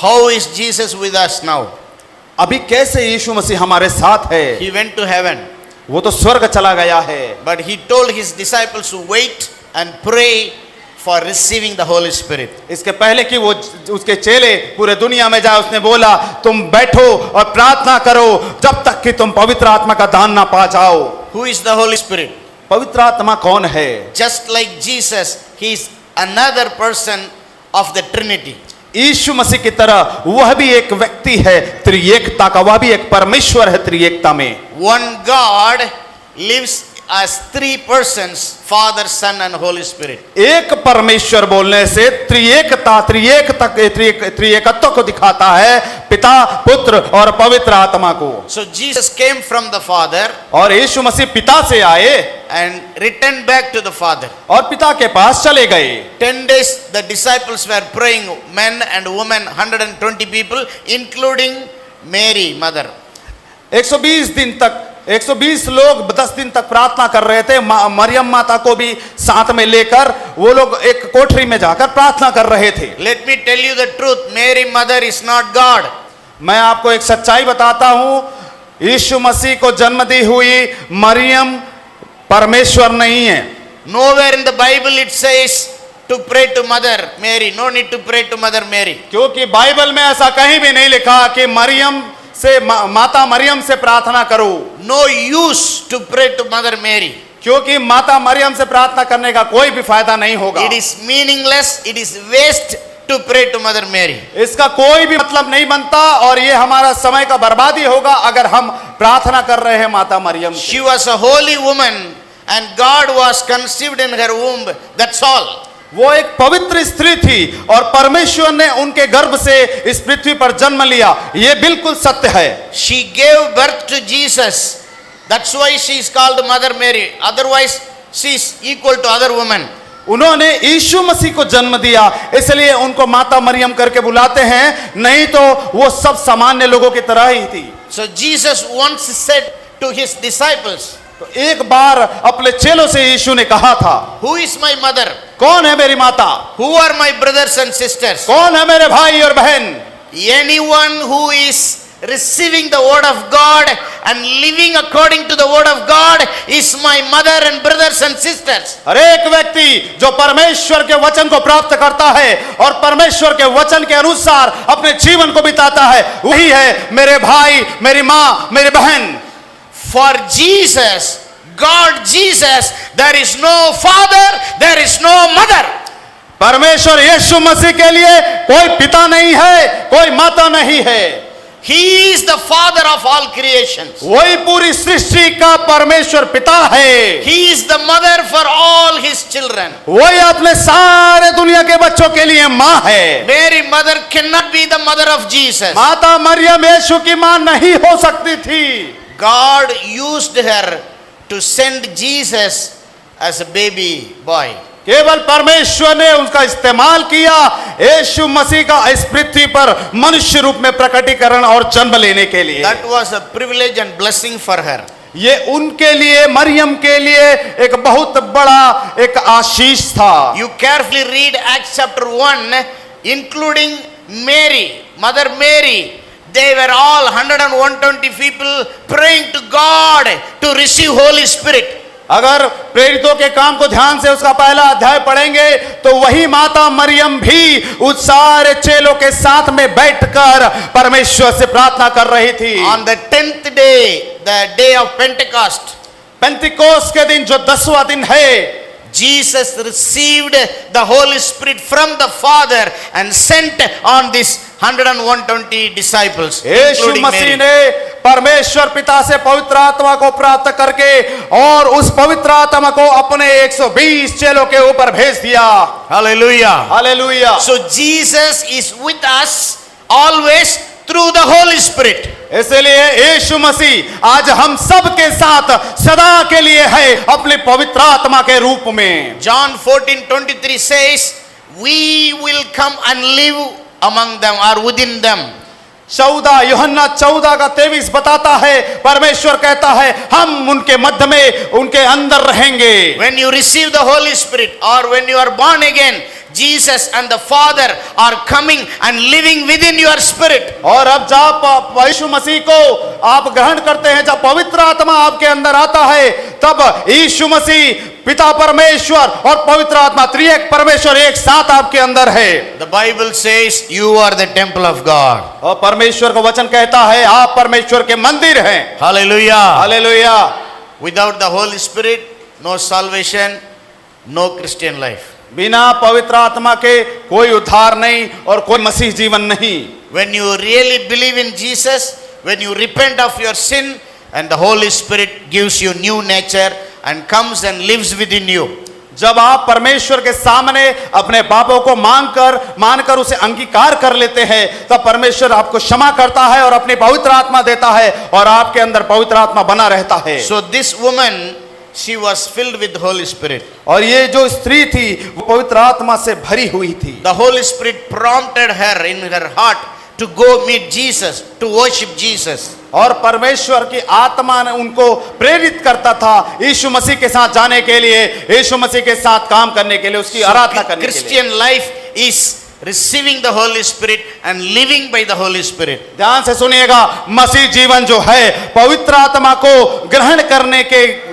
How is Jesus with us now? अभी कैसे यीशु मसीह हमारे साथ है? He went to heaven, वो तो स्वर्ग चला गया है, but he told his disciples to wait and pray for receiving the Holy Spirit. इसके पहले कि वो उसके चेले पूरे दुनिया में जाए उसने बोला तुम बैठो और प्रार्थना करो जब तक कि तुम पवित्र आत्मा का दान ना पा जाओ। Who is the Holy Spirit? पवित्र आत्मा कौन है? Just like Jesus, he is another person of the Trinity. यीशु मसीह की तरह वह भी एक व्यक्ति है त्रिएकता का, वह भी एक परमेश्वर है त्रिएकता में। One God lives as three persons, Father, Son and Holy Spirit. एक परमेश्वर बोलने से त्रिएकत्व को दिखाता है, पिता, पुत्र और पवित्र आत्मा को। So Jesus came from the Father और यीशु मसीह पिता से आए and returned back to the Father. और पिता के पास चले गए। 10 days the disciples were praying, men and women, 120 people, including Mary, mother. 120 लोग 10 दिन तक प्रार्थना कर रहे थे, मरियम माता को भी साथ में लेकर वो लोग एक कोठरी में जाकर प्रार्थना कर रहे थे। Let me tell you the truth, Mary mother is not God. मैं आपको एक सच्चाई बताता हूं, यीशु मसीह को जन्म दी हुई मरियम परमेश्वर नहीं है। Nowhere in the Bible it says to pray to mother Mary. No need to pray to mother Mary. क्योंकि बाइबल में ऐसा कहीं भी नहीं लिखा कि मरियम से माता मरियम से प्रार्थना करो। No use to pray to mother Mary. क्योंकि माता मरियम से प्रार्थना करने का कोई भी फायदा नहीं होगा। It is meaningless, it is waste to pray to mother Mary. इसका कोई भी मतलब नहीं बनता और ये हमारा समय का बर्बादी होगा अगर हम प्रार्थना कर रहे हैं माता मरियम से। She was a holy woman and God was conceived in her womb. That's all. वो एक पवित्र स्त्री थी और परमेश्वर ने उनके गर्भ से इस पृथ्वी पर जन्म लिया, ये बिल्कुल सत्य है। She gave birth to Jesus. That's why she is called Mother Mary. Otherwise, she is equal to other women. उन्होंने यीशु मसीह को जन्म दिया, इसलिए उनको माता मरियम करके बुलाते हैं, नहीं तो वो सब सामान्य लोगों की तरह ही थी। So Jesus once said to his disciples, तो एक बार अपने चेलों से यीशु ने कहा था, who is my mother? कौन है मेरी माता? Who are my brothers and sisters? कौन है मेरे भाई और बहन? Anyone who is receiving the word of God and living according to the word of God is my mother and brothers and sisters. हर एक व्यक्ति जो परमेश्वर के वचन को प्राप्त करता है और परमेश्वर के वचन के अनुसार अपने जीवन को बिताता है, वही है मेरे भाई, मेरी माँ, मेरी बहन। For Jesus, God Jesus, there is no father, there is no mother. परमेश्वर यीशु मसीह के लिए कोई पिता नहीं है, कोई माता नहीं है। He is the father of all creations. वही पूरी सृष्टि का परमेश्वर पिता है। He is the mother for all his children. वही अपने सारे दुनिया के बच्चों के लिए माँ है। Mary mother cannot be the mother of Jesus. माता मरियम यीशु की माँ नहीं हो सकती थी। God used her to send Jesus as a baby boy. केवल परमेश्वर ने उसका इस्तेमाल किया यीशु मसीह का इस पृथ्वी पर मनुष्य रूप में प्रकटीकरण और जन्म लेने के लिए। That was a privilege and blessing for her. ये उनके लिए, मरियम के लिए एक बहुत बड़ा एक आशीष था। You carefully read Acts chapter 1, including Mary, Mother Mary. They were all 120 people praying to God to receive Holy Spirit. अगर प्रेरितों के काम को ध्यान से उसका पहला अध्याय पढ़ेंगे तो वही माता मरियम भी उस सारे चेलों के साथ में बैठकर परमेश्वर से प्रार्थना कर रही थी। On the 10th day, the day of Pentecost, पेंतिकोस के दिन जो 10वां दिन है, Jesus received the Holy Spirit from the Father and sent on these 120 disciples, Yeshu including Masih Mary. ने परमेश्वर पिता से पवित्र आत्मा को प्राप्त करके और उस पवित्र आत्मा को अपने 120 चेलों के ऊपर भेज दिया। Hallelujah. Hallelujah. So Jesus is with us always through the Holy Spirit. इसलिए यीशु मसीह आज हम सब के साथ सदा के लिए है अपने पवित्र आत्मा के रूप में। John 14:23 says, we will come and live among them or within them. 14 यूहन्ना 14 का 23 बताता है, परमेश्वर कहता है हम उनके मध्य में, उनके अंदर रहेंगे। When you receive the Holy Spirit or when you are born again, Jesus and the Father are coming and living within your spirit. और अब जब यीशु मसीह को आप ग्रहण करते हैं, जब पवित्र आत्मा आपके अंदर आता है, तब यीशु मसीह, पिता परमेश्वर और पवित्र आत्मा, त्रिएक परमेश्वर एक साथ आपके अंदर है। The Bible says you are the temple of God. और परमेश्वर का वचन कहता है आप परमेश्वर के मंदिर हैं। Hallelujah. Hallelujah. Without the Holy Spirit, no salvation, no Christian life. बिना पवित्र आत्मा के कोई उद्धार नहीं और कोई मसीह जीवन नहीं। When you really believe in Jesus, when you repent of your sin and the Holy Spirit gives you new nature and comes and lives within you. जब आप परमेश्वर के सामने अपने पापों को मानकर उसे अंगीकार कर लेते हैं, तब परमेश्वर आपको क्षमा करता है और अपनी पवित्र आत्मा देता है और आपके अंदर पवित्र आत्मा बना रहता है। So this woman, she was filled with the Holy Spirit. और ये जो स्त्री थी वो पवित्र आत्मा से भरी हुई थी। The Holy Spirit prompted her in her heart to go meet Jesus, to worship Jesus. और परमेश्वर की आत्मा ने उनको प्रेरित करता था यीशु मसीह के साथ जाने के लिए, यीशु मसीह के साथ काम करने के लिए, उसकी आराधना करने के लिए। Christian life is receiving the Holy Spirit and living by the Holy Spirit. ध्यान से सुनिएगा, मसीह जीवन जो है पवित्र आत्मा को ग्रहण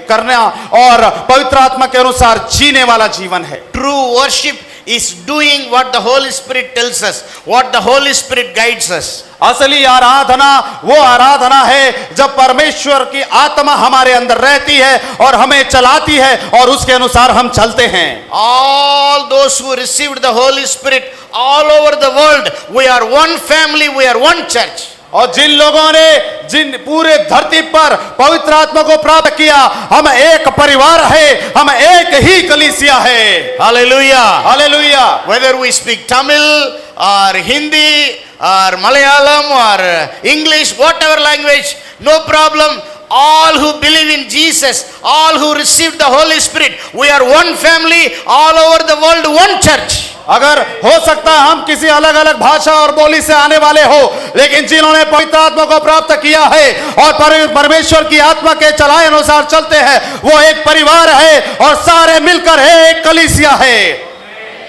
करना और पवित्र आत्मा के अनुसार जीने वाला जीवन है। True worship is doing what the Holy Spirit tells us, what the Holy Spirit guides us. असली आराधना वो आराधना है जब परमेश्वर की आत्मा हमारे अंदर रहती है और हमें चलाती है और उसके अनुसार हम चलते हैं। All those who received the Holy Spirit all over the world, we are one family, we are one church. और जिन लोगों ने जिन पूरे धरती पर पवित्र आत्मा को प्राप्त किया, हम एक परिवार है, हम एक ही कलीसिया है। Hallelujah. Hallelujah. Whether we speak Tamil or Hindi or Malayalam or English, whatever language, no problem. All who believe in Jesus, all who received the Holy Spirit, we are one family, all over the world, one church. अगर हो सकता है हम किसी अलग अलग भाषा और बोली से आने वाले हो, लेकिन जिन्होंने पवित्र आत्मा को प्राप्त किया है और परमेश्वर की आत्मा के चलाए अनुसार चलते हैं, वो एक परिवार है और सारे मिलकर एक कलीसिया है।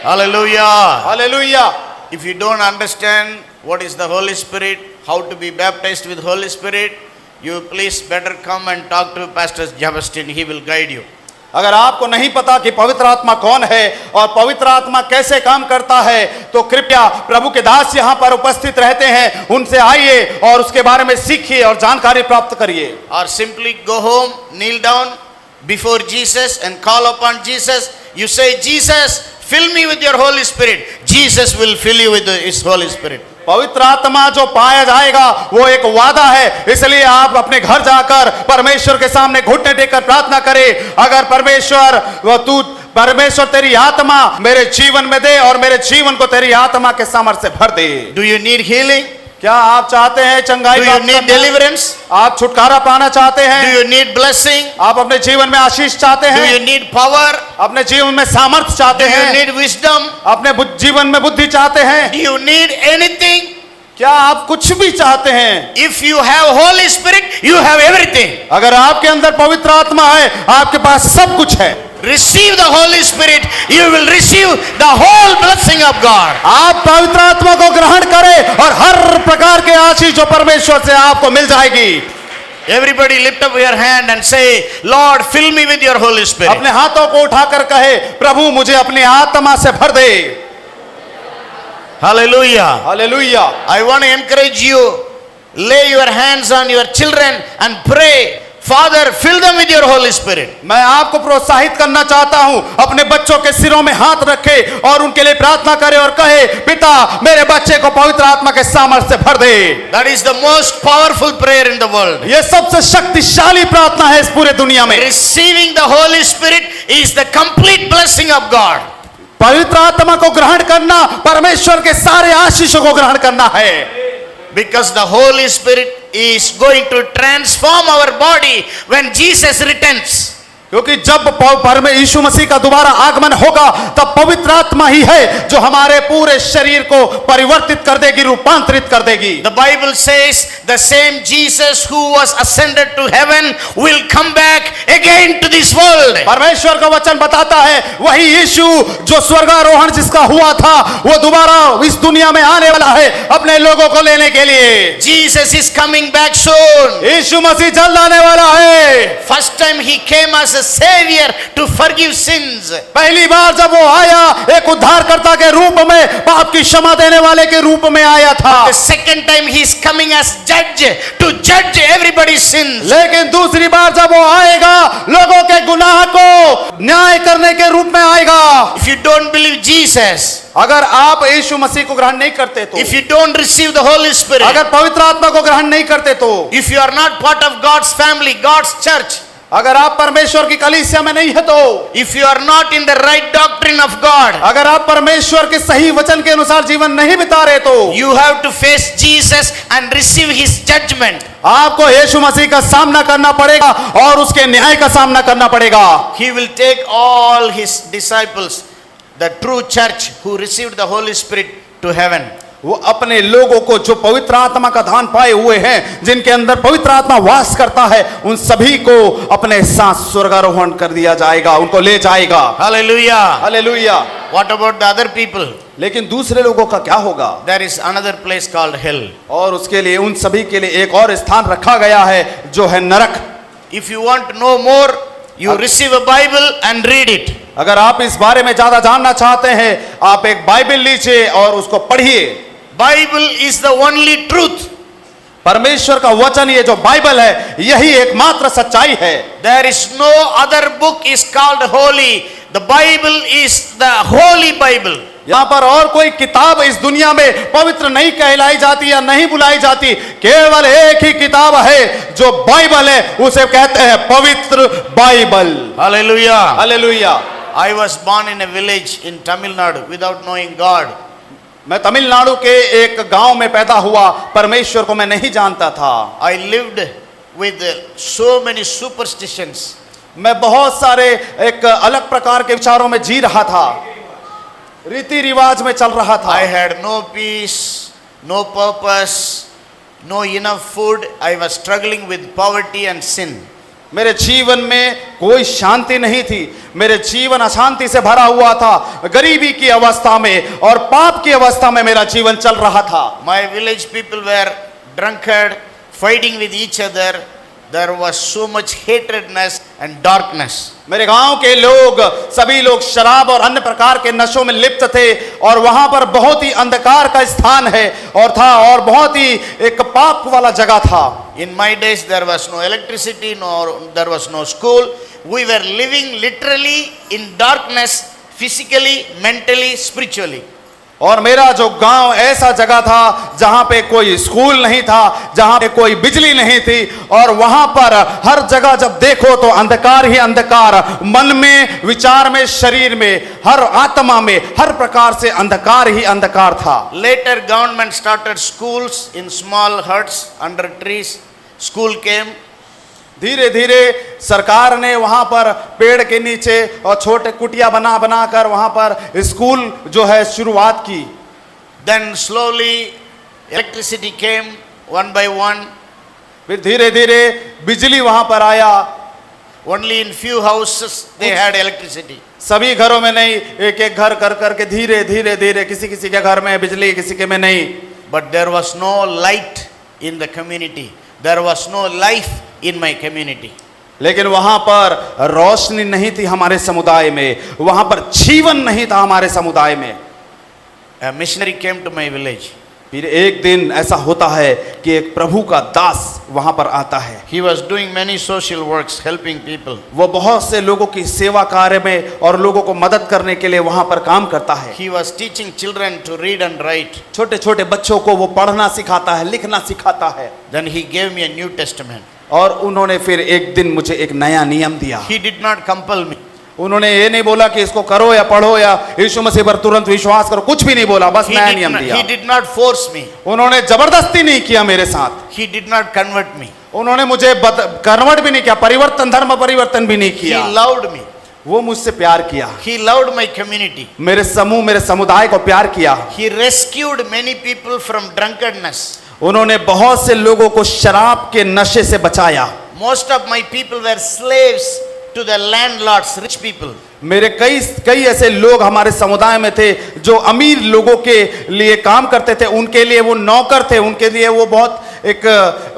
Hallelujah. Hallelujah. If you don't understand what is the Holy Spirit, how to be baptized with Holy Spirit, you please better come and talk to Pastor Javastin. He will guide you. अगर आपको नहीं पता कि पवित्र आत्मा कौन है और पवित्र आत्मा कैसे काम करता है, तो कृपया प्रभु के दास यहाँ पर उपस्थित रहते हैं, उनसे आइए और उसके बारे में सीखिए और जानकारी प्राप्त करिए। Or simply go home, kneel down before Jesus and call upon Jesus. You say, Jesus, fill me with your Holy Spirit. Jesus will fill you with his Holy Spirit. पवित्र आत्मा जो पाया जाएगा वो एक वादा है, इसलिए आप अपने घर जाकर परमेश्वर के सामने घुटने टेककर प्रार्थना करें। अगर परमेश्वर तेरी आत्मा मेरे जीवन में दे और मेरे जीवन को तेरी आत्मा के सामर्थ्य से भर दे। Do you need healing? क्या आप चाहते हैं चंगाई? Do you need deliverance? आप छुटकारा पाना चाहते हैं? Do you need blessing? आप अपने जीवन में आशीष चाहते Do हैं? you need power? अपने जीवन में सामर्थ्य चाहते Do you हैं? need wisdom? अपने जीवन में बुद्धि चाहते हैं? Do you need anything? क्या आप कुछ भी चाहते हैं? If you have Holy Spirit, you have everything. अगर आपके अंदर पवित्र आत्मा है, आपके पास सब कुछ है। Receive the Holy Spirit, you will receive the whole blessing of God. आप पवित्र आत्मा को ग्रहण करें और हर प्रकार के आशीष जो परमेश्वर से आपको मिल जाएगी। Everybody lift up your hand and say, Lord, fill me with your Holy Spirit. अपने हाथों को उठाकर कहे, प्रभु मुझे अपनी आत्मा से भर दे। Hallelujah. Hallelujah. I want to encourage you, lay your hands on your children and pray, Father, fill them with your Holy Spirit. मैं आपको प्रोत्साहित करना चाहता हूं, अपने बच्चों के सिरों में हाथ रखे और उनके लिए प्रार्थना करे और कहे, पिता मेरे बच्चे को पवित्र आत्मा के सामर्थ्य से भर दे। That is the most powerful prayer in the world. ये सबसे शक्तिशाली प्रार्थना है इस पूरे दुनिया में। Receiving the Holy Spirit is the complete blessing of God. पवित्र आत्मा को ग्रहण करना परमेश्वर के सारे आशीषों को ग्रहण करना है। Because the Holy Spirit is going to transform our body when Jesus returns. क्योंकि जब यीशु मसीह का दोबारा आगमन होगा, तब पवित्र आत्मा ही है जो हमारे पूरे शरीर को परिवर्तित कर देगी, रूपांतरित कर देगी। The Bible says the same Jesus who was ascended to heaven will come back again to this world. परमेश्वर का वचन बताता है वही यीशु जो स्वर्गारोहण जिसका हुआ था, वो दोबारा इस दुनिया में आने वाला है अपने लोगों को लेने के लिए। Jesus is coming back soon. यीशु मसीह जल्द आने वाला है। First time he came as a savior to forgive sins. पहली बार जब वो आया एक उद्धारकर्ता के रूप में, पाप की क्षमा देने वाले के रूप में आया था। The second time he is coming as judge to judge everybody's sins. लेकिन दूसरी बार जब वो आएगा लोगों के गुनाह को न्याय करने के रूप में आएगा। If you don't believe Jesus, अगर आप यीशु मसीह को ग्रहण नहीं करते तो, if you don't receive the Holy Spirit, अगर पवित्र आत्मा को ग्रहण नहीं करते तो, if you are not part of God's family, God's church, अगर आप परमेश्वर की कलीसिया में नहीं है तो, if you are not in the right doctrine of God, अगर आप परमेश्वर के सही वचन के अनुसार जीवन नहीं बिता रहे तो you have to face Jesus and receive his judgment. आपको यीशु मसीह का सामना करना पड़ेगा और उसके न्याय का सामना करना पड़ेगा। He will take all his disciples, the true church who received the Holy Spirit, to heaven. वो अपने लोगों को जो पवित्र आत्मा का दान पाए हुए हैं, जिनके अंदर पवित्र आत्मा वास करता है, उन सभी को अपने साथ स्वर्गारोहण कर दिया जाएगा, उनको ले जाएगा। Hallelujah. Hallelujah. What about the other people? लेकिन दूसरे लोगों का क्या होगा? There is another place called hell. और उसके लिए उन सभी के लिए एक और स्थान रखा गया है जो है नरक। If you want to know more, you receive a Bible and read it. अगर आप इस बारे में ज्यादा जानना चाहते हैं, आप एक बाइबल लीजिए और उसको पढ़िए। Bible is the only truth. परमेश्वर का वचन, ये जो बाइबल है, यही एकमात्र सच्चाई है। There is no other book is called holy. The Bible is the holy Bible. यहाँ पर और कोई किताब इस दुनिया में पवित्र नहीं कहलाई जाती या नहीं बुलाई जाती, केवल एक ही किताब है जो बाइबल है, उसे कहते हैं पवित्र Bible. Hallelujah. Hallelujah. I was born in a village in Tamil Nadu without knowing God. मैं तमिलनाडु के एक गांव में पैदा हुआ, परमेश्वर को मैं नहीं जानता था। I lived with so many superstitions. मैं बहुत सारे एक अलग प्रकार के विचारों में जी रहा था, रीति रिवाज में चल रहा था। I had no peace, no purpose, no enough food. I was struggling with poverty and sin. मेरे जीवन में कोई शांति नहीं थी, मेरे जीवन अशांति से भरा हुआ था, गरीबी की अवस्था में और पाप की अवस्था में मेरा जीवन चल रहा था। My village people were drunkard, fighting with each other. There was so much hatredness and darkness. मेरे गांव के लोग, सभी लोग शराब और अन्य प्रकार के नशों में लिप्त थे और वहां पर बहुत ही अंधकार का स्थान है और था और बहुत ही एक पाप वाला जगह था। In my days there was no electricity, nor there was no school. We were living literally in darkness, physically, mentally, spiritually. और मेरा जो गांव ऐसा जगह था जहां पे कोई स्कूल नहीं था, जहां पे कोई बिजली नहीं थी और वहां पर हर जगह जब देखो तो अंधकार ही अंधकार, मन में, विचार में, शरीर में, हर आत्मा में, हर प्रकार से अंधकार ही अंधकार था। Later government started schools in small huts under trees. School came. धीरे धीरे सरकार ने वहां पर पेड़ के नीचे और छोटे कुटिया बना बनाकर वहां पर स्कूल जो है शुरुआत की। Then slowly electricity came one by one. फिर धीरे धीरे बिजली वहां पर आया। Only in few houses they had electricity. सभी घरों में नहीं, एक एक घर कर करके धीरे धीरे धीरे किसी किसी के घर में बिजली, किसी के में नहीं। But there was no light in the community. There was no life in my community. लेकिन वहां पर रोशनी नहीं थी हमारे समुदाय में, वहां पर जीवन नहीं था हमारे समुदाय में। A missionary came to my village. फिर एक दिन ऐसा होता है कि एक प्रभु का दास वहां पर आता है। He was doing many social works, helping people. वो बहुत से लोगों की सेवा कार्य में और लोगों को मदद करने के लिए वहां पर काम करता है। He was teaching children to read and write. छोटे छोटे बच्चों को वो पढ़ना सिखाता है, लिखना सिखाता है। Then he gave me a New Testament. और उन्होंने फिर एक दिन मुझे एक नया नियम दिया। He did not compel me. उन्होंने ये नहीं बोला कि इसको करो या पढ़ो या यीशु मसीह पर तुरंत विश्वास करो, कुछ भी नहीं बोला, बस नया नियम दिया। He did not force me. उन्होंने जबरदस्ती नहीं किया मेरे साथ। He did not convert me. उन्होंने मुझे कन्वर्ट भी नहीं किया, परिवर्तन, धर्म परिवर्तन भी नहीं He किया। loved me. वो मुझसे प्यार किया। He loved my community. मेरे समूह, मेरे समुदाय को प्यार किया। He rescued many people from drunkenness. उन्होंने बहुत से लोगों को शराब के नशे से बचाया। Most of my people were slaves to the landlords, rich people. मेरे कई ऐसे लोग हमारे समुदाय में थे जो अमीर लोगों के लिए काम करते थे, उनके लिए वो नौकर थे, उनके लिए वो बहुत एक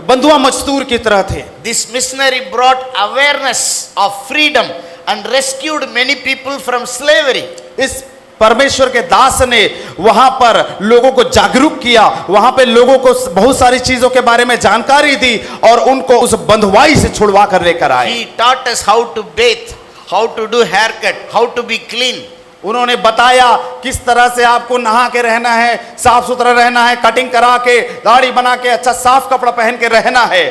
बंधुआ मजदूर की तरह थे। This missionary brought awareness of freedom and rescued many people from slavery. इस परमेश्वर के दास ने वहां पर लोगों को जागरूक किया, वहां पे लोगों को बहुत सारी चीजों के बारे में जानकारी दी और उनको उस बंधुआई से छुड़वा कर लेकर आए। He taught us how to bathe, how to do haircut, how to be clean. उन्होंने बताया किस तरह से आपको नहा के रहना है, साफ सुथरा रहना है, कटिंग करा के, दाढ़ी बना के, अच्छा साफ कपड़ा पहन के रहना है।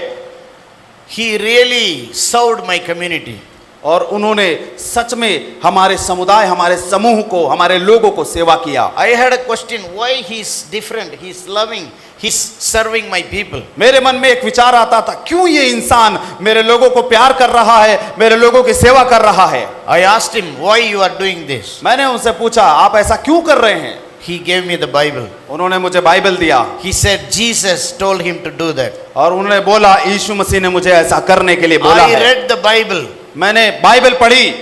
He really served my community. और उन्होंने सच में हमारे समुदाय, हमारे समूह को, हमारे लोगों को सेवा किया। I had a question, why he's different, he's loving, he's serving my people. मेरे मन में एक विचार आता था, क्यों ये इंसान मेरे लोगों को प्यार कर रहा है, मेरे लोगों की सेवा कर रहा है। I asked him, why you are doing this? मैंने उनसे पूछा, आप ऐसा क्यों कर रहे हैं? He gave me the Bible. उन्होंने मुझे बाइबल दिया He said Jesus told him to do that. और उन्होंने बोला, यीशु मसीह ने मुझे ऐसा करने के लिए बोला I है। read the Bible. मैंने बाइबल पढ़ी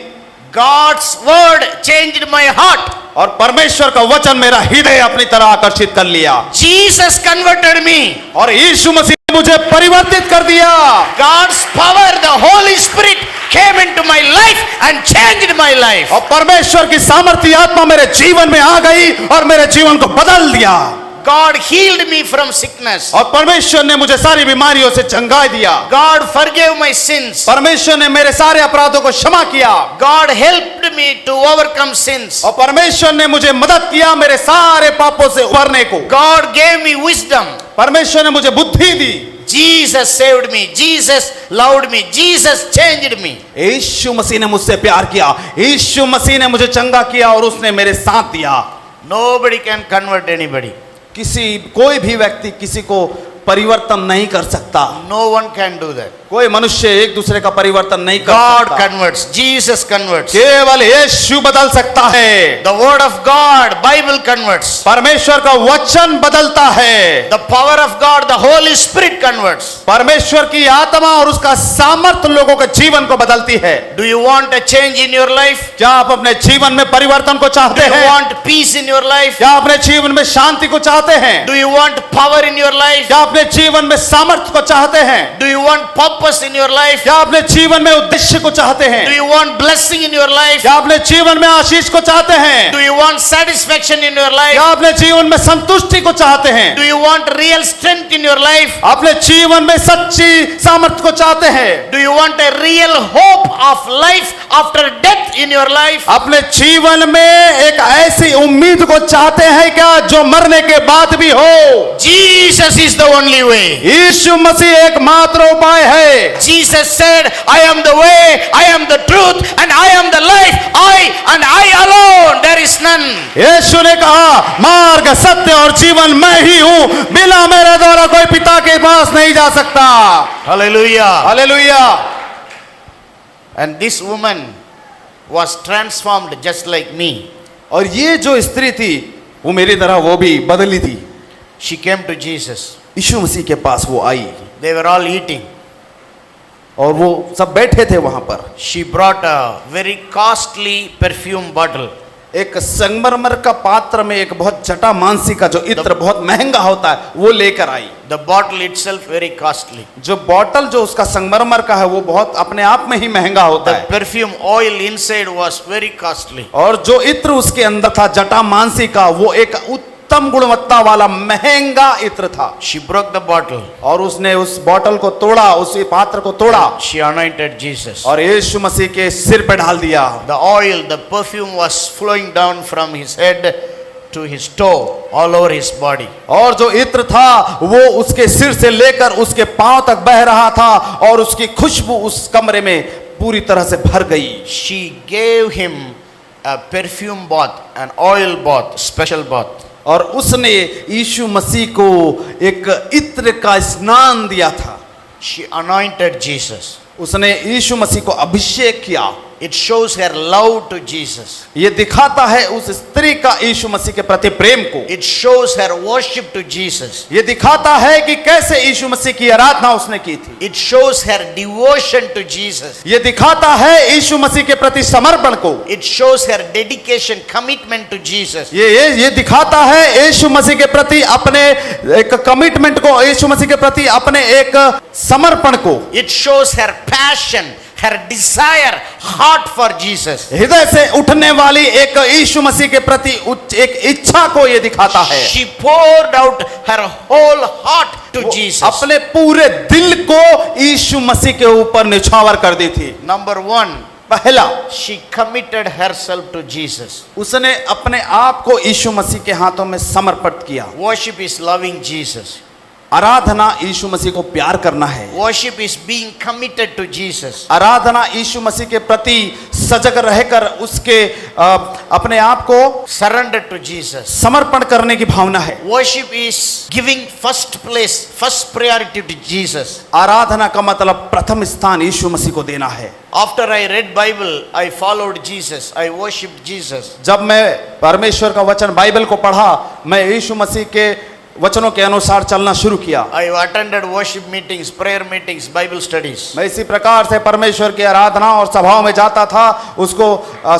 God's word changed my heart. और परमेश्वर का वचन मेरा हृदय अपनी तरह आकर्षित कर लिया Jesus converted me. और यीशु मसीह ने मुझे परिवर्तित कर दिया। God's power, the Holy Spirit came into my life and changed my life. और परमेश्वर की सामर्थ्य आत्मा मेरे जीवन में आ गई और मेरे जीवन को बदल दिया। God healed me from sickness. और परमेश्वर ने मुझे सारी बीमारियों से चंगाई दिया। God forgave my sins. परमेश्वर ने मेरे सारे अपराधों को क्षमा किया God helped me to overcome sins. और परमेश्वर ने मुझे मदद किया मेरे सारे पापों से उबरने को। God gave me wisdom. परमेश्वर ने मुझे बुद्धि दी। Jesus saved me. Jesus loved me. Jesus changed me. यीशु मसीह ने मुझसे प्यार किया, यीशु मसीह ने मुझे चंगा किया और उसने मेरे साथ दिया। Nobody can convert anybody. कोई भी व्यक्ति किसी को परिवर्तन नहीं कर सकता। No one can do that. कोई मनुष्य एक दूसरे का परिवर्तन नहीं कर God सकता। converts. Jesus converts. केवल यीशु बदल सकता है। The word of God, Bible converts. परमेश्वर का वचन बदलता है। The power of God, the Holy Spirit converts. परमेश्वर की आत्मा और उसका सामर्थ्य लोगों के जीवन को बदलती है। Do you want a change in your life? क्या आप अपने जीवन में परिवर्तन को चाहते Do you हैं? want peace in your life? क्या अपने जीवन में शांति को चाहते हैं? Do you want power in your life? क्या अपने जीवन में सामर्थ्य को चाहते हैं? Do you want purpose in your life? क्या अपने जीवन में उद्देश्य को चाहते हैं? Do you want blessing in your life? क्या अपने जीवन में आशीष को चाहते हैं? Do you want satisfaction in your क्या life? अपने जीवन में संतुष्टि को चाहते हैं? Do you want real strength in your life? अपने जीवन में सच्ची सामर्थ्य को चाहते हैं? Do you want a real hope of life after death in your life? अपने जीवन में एक ऐसी उम्मीद को चाहते हैं क्या जो मरने के बाद भी हो? Jesus is the only way. यीशु मसीह एकमात्र उपाय है। Jesus said, I am the way, I am the truth, and I am the life. I alone, there is none. यीशु ने कहा, मार्ग, सत्य और जीवन मैं ही हूं, बिना मेरे द्वारा कोई पिता के पास नहीं जा सकता। Hallelujah. Hallelujah. And this woman was transformed just like me. और ये जो स्त्री थी वो मेरी तरह वो भी बदली थी। She came to Jesus. यीशु मसीह के पास वो आई They were all eating. और वो सब बैठे थे वहां पर। She brought a very costly perfume bottle. एक संगमरमर का पात्र में एक बहुत जटामांसी का जो इत्र बहुत महंगा होता है वो लेकर आई। The bottle itself very costly. जो बॉटल जो उसका संगमरमर का है वो बहुत अपने आप में ही महंगा होता The है। perfume oil inside was very costly. और जो इत्र उसके अंदर था जटामांसी का वो एक उत्तम गुणवत्ता वाला महंगा इत्र था। She broke the bottle. और उसने उस बॉटल को तोड़ा, उसी पात्र को तोड़ा She anointed Jesus. और यीशु मसीह के सिर पे डाल दिया। The oil, the perfume was flowing down from his head to his toe, all over his body. और जो इत्र था वो उसके सिर से लेकर उसके पांव तक बह रहा था और उसकी खुशबू उस कमरे में पूरी तरह से भर गई। She gave him a perfume bath, an oil bath, special bath. और उसने यीशु मसीह को एक इत्र का स्नान दिया था। She anointed Jesus. उसने यीशु मसीह को अभिषेक किया। It shows her love to Jesus. ये दिखाता है उस स्त्री का यीशु मसीह के प्रति प्रेम को। It shows her worship to Jesus. ये दिखाता है कि कैसे यीशु मसीह की आराधना उसने की थी। It shows her devotion to Jesus. ये दिखाता है यीशु मसीह के प्रति समर्पण को। It shows her dedication, commitment to Jesus. ये दिखाता है यीशु मसीह के प्रति अपने एक कमिटमेंट को, यीशु मसीह के प्रति अपने एक समर्पण को। It shows her passion, her desire, heart for Jesus. हृदय से उठने वाली एक यीशु मसीह के प्रति एक इच्छा को ये दिखाता है। She poured out her whole heart to Jesus. अपने पूरे दिल को यीशु मसीह के ऊपर निछावर कर दी थी। Number one, पहला, she committed herself to Jesus. उसने अपने आप को यीशु मसीह के हाथों में समर्पित किया। Worship is loving Jesus. आराधना यीशु मसीह को प्यार करना है। Worship is being committed to Jesus. आराधना यीशु मसीह के प्रति सजग रहकर उसके अपने आप को Surrender to Jesus. समर्पण करने की भावना है। Worship is giving first place, first priority to Jesus. आराधना का मतलब प्रथम स्थान यीशु मसीह को देना है। After I read Bible, I followed Jesus. I worshipped Jesus. जब मैं परमेश्वर का वचन बाइबल को पढ़ा, मैं यीशु मसीह के वचनों के अनुसार चलना शुरू किया। I attended worship meetings, prayer meetings, Bible studies. मैं इसी प्रकार से परमेश्वर की आराधना और सभाओं में जाता था, उसको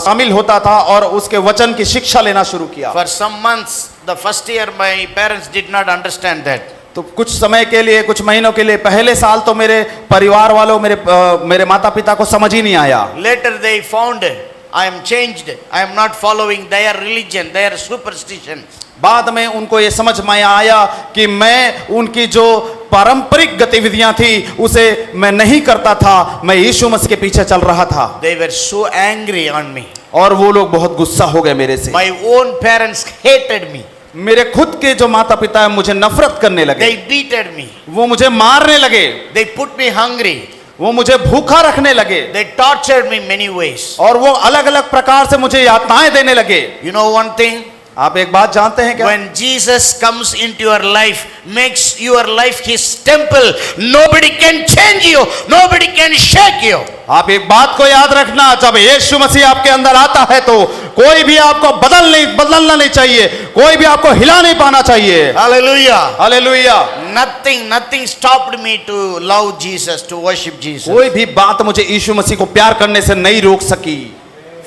शामिल होता था और उसके वचन की शिक्षा लेना शुरू किया। For some months, the first year, my parents did not understand that. तो कुछ समय के लिए, कुछ महीनों के लिए, पहले साल तो मेरे परिवार वालों, मेरे माता पिता को समझ ही नहीं आया। Later they found I am changed. I am not following their religion, their superstition. बाद में उनको ये समझ में आया कि मैं उनकी जो पारंपरिक गतिविधियां थी उसे मैं नहीं करता था, मैं यीशु मसीह के पीछे चल रहा था। They were so angry on me. और वो लोग बहुत गुस्सा हो गए मेरे से। My own parents hated me. मेरे खुद के जो माता पिता है मुझे नफरत करने लगे। They beated me. वो मुझे मारने लगे। They put me hungry. वो मुझे भूखा रखने लगे। They tortured me many ways. और वो अलग अलग प्रकार से मुझे यातनाएं देने लगे। You know one thing? आप एक बात जानते हैं क्या? When Jesus comes into your life, makes your life his temple, nobody can change you, nobody can shake you. आप एक बात को याद रखना, जब यीशु मसीह आपके अंदर आता है तो कोई भी आपको बदलना नहीं चाहिए, कोई भी आपको हिला नहीं पाना चाहिए। Hallelujah. Hallelujah. Nothing stopped me to love Jesus, to worship Jesus. कोई भी बात मुझे यीशु मसीह को प्यार करने से नहीं रोक सकी।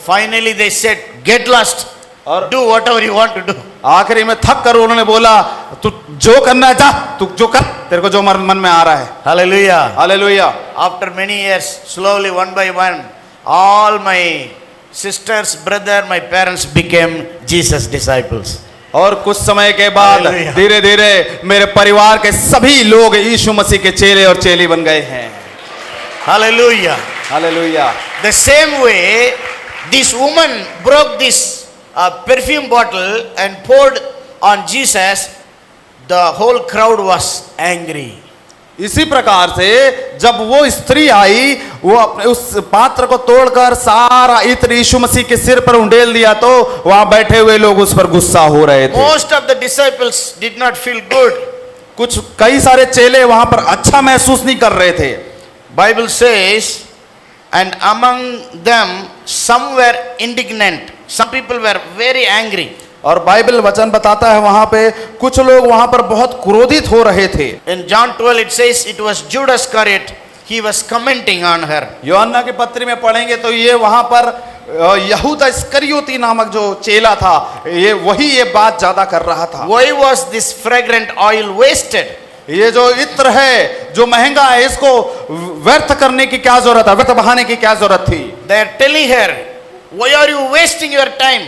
Finally they said, get lost, और do whatever you want to do. आखिरी में थक कर उन्होंने बोला, तू जो करना है जा, तू जो कर, तेरे को जो मन में आ रहा है। Hallelujah. Hallelujah. After many years, slowly one by one, all my sisters, brother, my parents became Jesus disciples. और कुछ समय के बाद Hallelujah. धीरे धीरे मेरे परिवार के सभी लोग यीशु मसीह के चेले और चेली बन गए हैं। Hallelujah. Hallelujah. The same way, this woman broke this perfume bottle and poured on Jesus. The whole crowd was angry. इसी प्रकार से जब वो स्त्री आई, वो अपने उस पात्र को तोड़कर सारा इत्र यीशु मसीह के सिर पर उंडेल दिया, तो वहां बैठे हुए लोग उस पर गुस्सा हो रहे थे। Most of the disciples did not feel good. कई सारे चेले वहां पर अच्छा महसूस नहीं कर रहे थे। Bible says, and among them some were indignant. Some people were very angry. और बाइबल वचन बताता है वहां पे कुछ लोग वहां पर बहुत क्रोधित हो रहे थे। In John 12 it says it was Judas Iscariot. He was commenting on her. यूहन्ना की पत्री में पढ़ेंगे तो ये वहां पर यहूदा इस्करियोती नामक जो चेला था, ये बात ज्यादा कर रहा था। Why was this fragrant oil wasted? ये जो इत्र है, जो महंगा है, इसको व्यर्थ करने की क्या जरूरत है, व्यर्थ बहाने की क्या जरूरत थी? They are telling her, why are you wasting your time?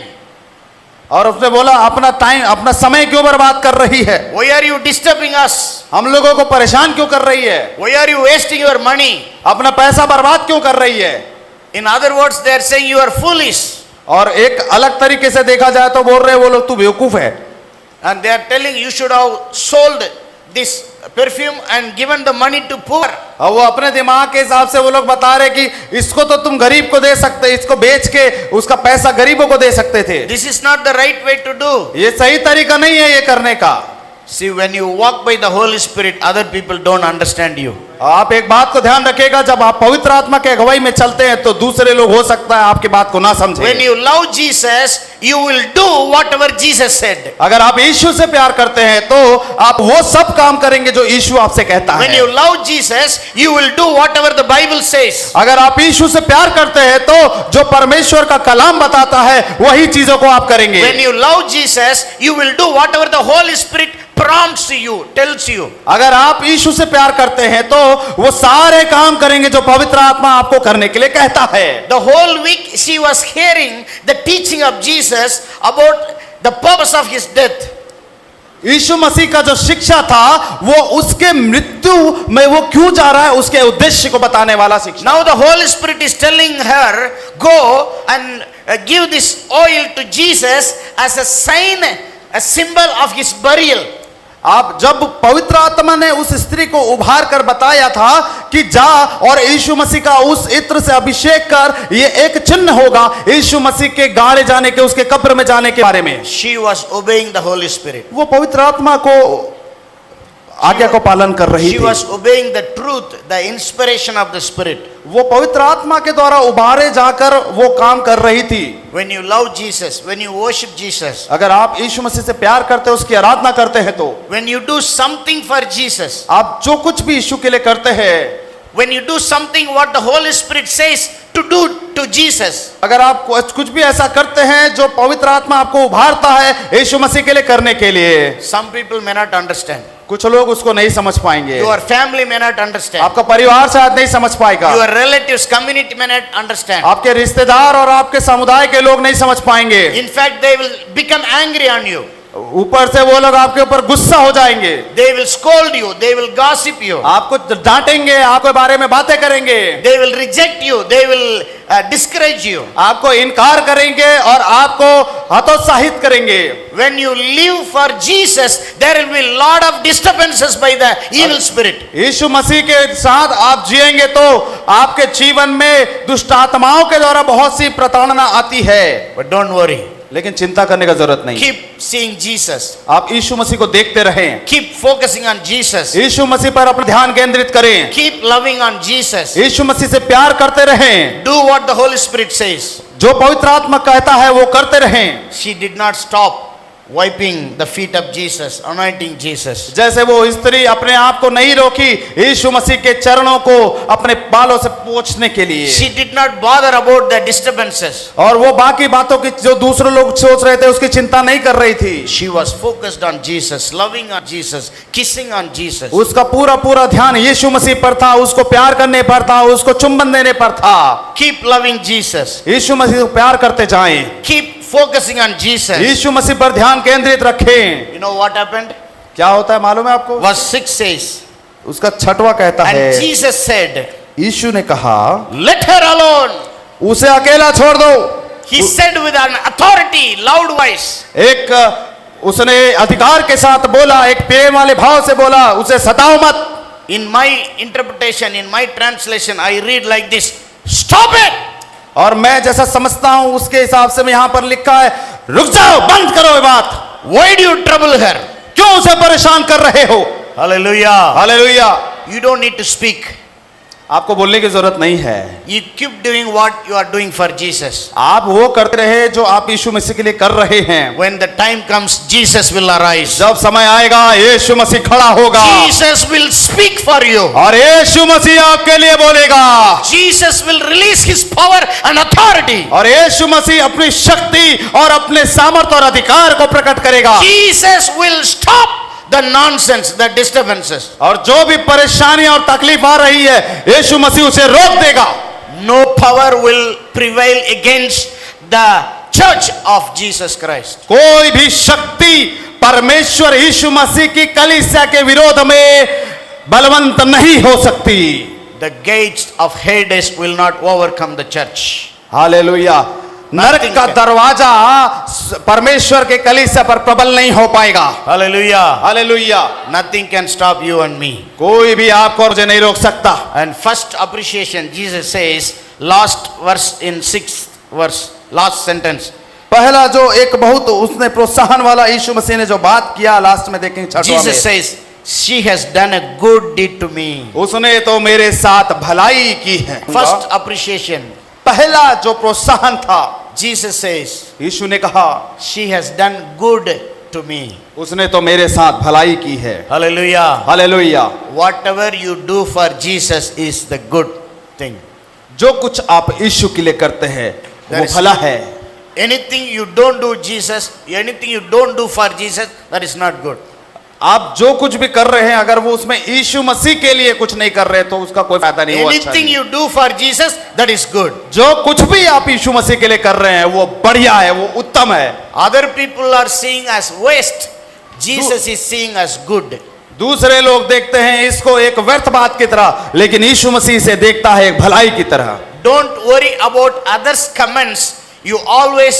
और उसने बोला, अपना टाइम, अपना समय क्यों बर्बाद कर रही है? Why are you disturbing us? हम लोगों को परेशान क्यों कर रही है? Why are you wasting your money? अपना पैसा बर्बाद क्यों कर रही है? In other words, they are saying you are foolish. और एक अलग तरीके से देखा जाए तो बोल रहे हैं वो लोग, तू बेवकूफ है। And they are telling you should have sold this perfume and given the money to poor. और वो अपने दिमाग के हिसाब से वो लोग बता रहे कि इसको तो तुम गरीब को दे सकते, इसको बेच के उसका पैसा गरीबों को दे सकते थे। This is not the right way to do. ये सही तरीका नहीं है ये करने का। See, when you walk by the Holy Spirit, other people don't understand you. आप एक बात को ध्यान रखिएगा, जब आप पवित्र आत्मा के अगुवाई में चलते हैं तो दूसरे लोग हो सकता है आपकी बात को ना समझें। When you love Jesus, you will do whatever Jesus said. अगर आप यीशु से प्यार करते हैं तो आप वो सब काम करेंगे जो यीशु आपसे कहता When है। you love Jesus, you will do whatever the Bible says. अगर आप यीशु से प्यार करते हैं तो जो परमेश्वर का कलाम बताता है वही चीजों को आप करेंगे। When you love Jesus, you will do whatever the Holy Spirit prompts you, tells you. अगर आप यीशु से प्यार करते हैं तो वो सारे काम करेंगे जो पवित्र आत्मा आपको करने के लिए कहता है। The whole week she was hearing the teaching of Jesus about the purpose of his death. यीशु मसीह का जो शिक्षा था वो उसके मृत्यु में वो क्यों जा रहा है उसके उद्देश्य को बताने वाला शिक्षा। Now the Holy Spirit is telling her, go and give this oil to Jesus as a sign, a symbol of his burial. आप जब पवित्र आत्मा ने उस स्त्री को उभार कर बताया था कि जा और यीशु मसीह का उस इत्र से अभिषेक कर, ये एक चिन्ह होगा यीशु मसीह के गाड़े जाने के, उसके कब्र में जाने के बारे में, She was obeying the Holy Spirit. वो पवित्र आत्मा को आज्ञा को पालन कर रही She थी। was obeying the truth, the inspiration of the Spirit. वो पवित्र आत्मा के द्वारा उभारे जाकर वो काम कर रही थी। When you love Jesus, when you worship Jesus, अगर आप यीशु मसीह से प्यार करते हैं, उसकी आराधना करते हैं, तो when you do something for Jesus, आप जो कुछ भी यीशु के लिए करते हैं, when you do something what the Holy Spirit says to do to Jesus, अगर आप कुछ भी ऐसा करते हैं जो पवित्र आत्मा आपको उभारता है यीशु मसीह के लिए करने के लिए, some people may not understand. कुछ लोग उसको नहीं समझ पाएंगे। Your family may not understand. आपका परिवार शायद नहीं समझ पाएगा, Your relatives, community may not understand. आपके रिश्तेदार और आपके समुदाय के लोग नहीं समझ पाएंगे। In fact, they will become angry on you. ऊपर से वो लोग आपके ऊपर गुस्सा हो जाएंगे, They will scold you. They will gossip you. आपको डांटेंगे, आपके बारे में बातें करेंगे, They will reject you. They will discourage you. आपको इनकार करेंगे और आपको हतोत्साहित करेंगे। When you live for Jesus, there will be a lot of disturbances by the evil spirit. यीशु मसीह के साथ आप जिएंगे तो आपके जीवन में दुष्ट आत्माओं के द्वारा बहुत सी प्रताड़ना आती है, But don't worry. लेकिन चिंता करने का जरूरत नहीं। Keep seeing Jesus. आप यीशु मसीह को देखते रहें, Keep focusing on Jesus. यीशु मसीह पर अपना ध्यान केंद्रित करें, Keep loving on Jesus. यीशु मसीह से प्यार करते रहें, Do what the Holy Spirit says. जो पवित्र आत्मा कहता है वो करते रहें। She did not stop wiping the feet of Jesus, anointing Jesus. जैसे वो स्त्री अपने आप को नहीं रोकी यीशु मसीह के चरणों को अपने बालों से पोंछने के लिए, She did not bother about the disturbances. और वो बाकी बातों की जो दूसरे लोग सोच रहे थे उसकी चिंता नहीं कर रही थी। She was focused on Jesus, loving on Jesus, kissing on Jesus. उसका पूरा पूरा ध्यान यीशु मसीह पर था, उसको प्यार करने पर था, उसको चुंबन देने पर था। Keep loving Jesus. यीशु मसीह को प्यार करते जाएं, Keep focusing on Jesus. यीशु मसीह पर ध्यान केंद्रित रखें। You know what happened? क्या होता है मालूम है आपको? Verse 6 says, उसका छठवां कहता and है, Jesus said, यीशु ने कहा let her alone. उसे अकेला छोड़ दो। He said with an authority, loud voice. एक उसने अधिकार के साथ बोला, एक प्रेम वाले भाव से बोला, उसे सताओ मत। In my interpretation, in my translation, I read like this, stop it. और मैं जैसा समझता हूं उसके हिसाब से मैं यहां पर लिखा है, रुक जाओ, बंद करो ये बात। Why do you trouble her? क्यों उसे परेशान कर रहे हो? Hallelujah. Hallelujah. You don't need to speak. आपको बोलने की जरूरत नहीं है, You keep doing what you are doing for Jesus. आप वो करते रहे जो आप यीशु मसीह के लिए कर रहे हैं। When the time comes, Jesus will arise. जब समय आएगा यीशु मसीह खड़ा होगा Jesus will speak for you. और यीशु मसीह आपके लिए बोलेगा, Jesus will release his power and authority. और यीशु मसीह अपनी शक्ति और अपने सामर्थ्य और अधिकार को प्रकट करेगा। Jesus will stop the nonsense, the disturbances. और जो भी परेशानी और तकलीफ आ रही है यीशु मसीह उसे रोक देगा। No power will prevail against the church of Jesus Christ. कोई भी शक्ति परमेश्वर यीशु मसीह की कलीसिया के विरोध में बलवंत नहीं हो सकती। The gates of Hades will not overcome the church. Hallelujah. नरक का दरवाजा परमेश्वर के कलीसिया पर प्रबल नहीं हो पाएगा। Hallelujah. Hallelujah. Nothing can stop you and me. कोई भी आपको और मुझे नहीं रोक सकता। And first appreciation, Jesus says, last verse in 6th verse, last sentence. पहला जो एक बहुत उसने प्रोत्साहन वाला यीशु मसीह ने जो बात किया लास्ट में देखेंगे छठवां में। Jesus says, she has done a good deed to me. उसने तो मेरे साथ भलाई की है। First appreciation. पहला जो प्रोत्साहन था, Jesus says, यीशु ने कहा she has done good to me. उसने तो मेरे साथ भलाई की है। Hallelujah. Hallelujah. Whatever you do for Jesus is the good thing. जो कुछ आप यीशु के लिए करते हैं वो That is- भला है। Anything you don't do Jesus, anything you don't do for Jesus, that is not good. आप जो कुछ भी कर रहे हैं अगर वो उसमें यीशु मसीह के लिए कुछ नहीं कर रहे तो उसका कोई फायदा नहीं। वो अच्छा Anything नहीं। you do for Jesus, that is good. जो कुछ भी आप यीशु मसीह के लिए कर रहे हैं वो बढ़िया है, वो उत्तम है। Other people are seeing as waste. Jesus is seeing as good. दूसरे लोग देखते हैं इसको एक व्यर्थ बात की तरह, लेकिन यीशु मसीह से देखता है एक भलाई की तरह। Don't worry about others' comments. You always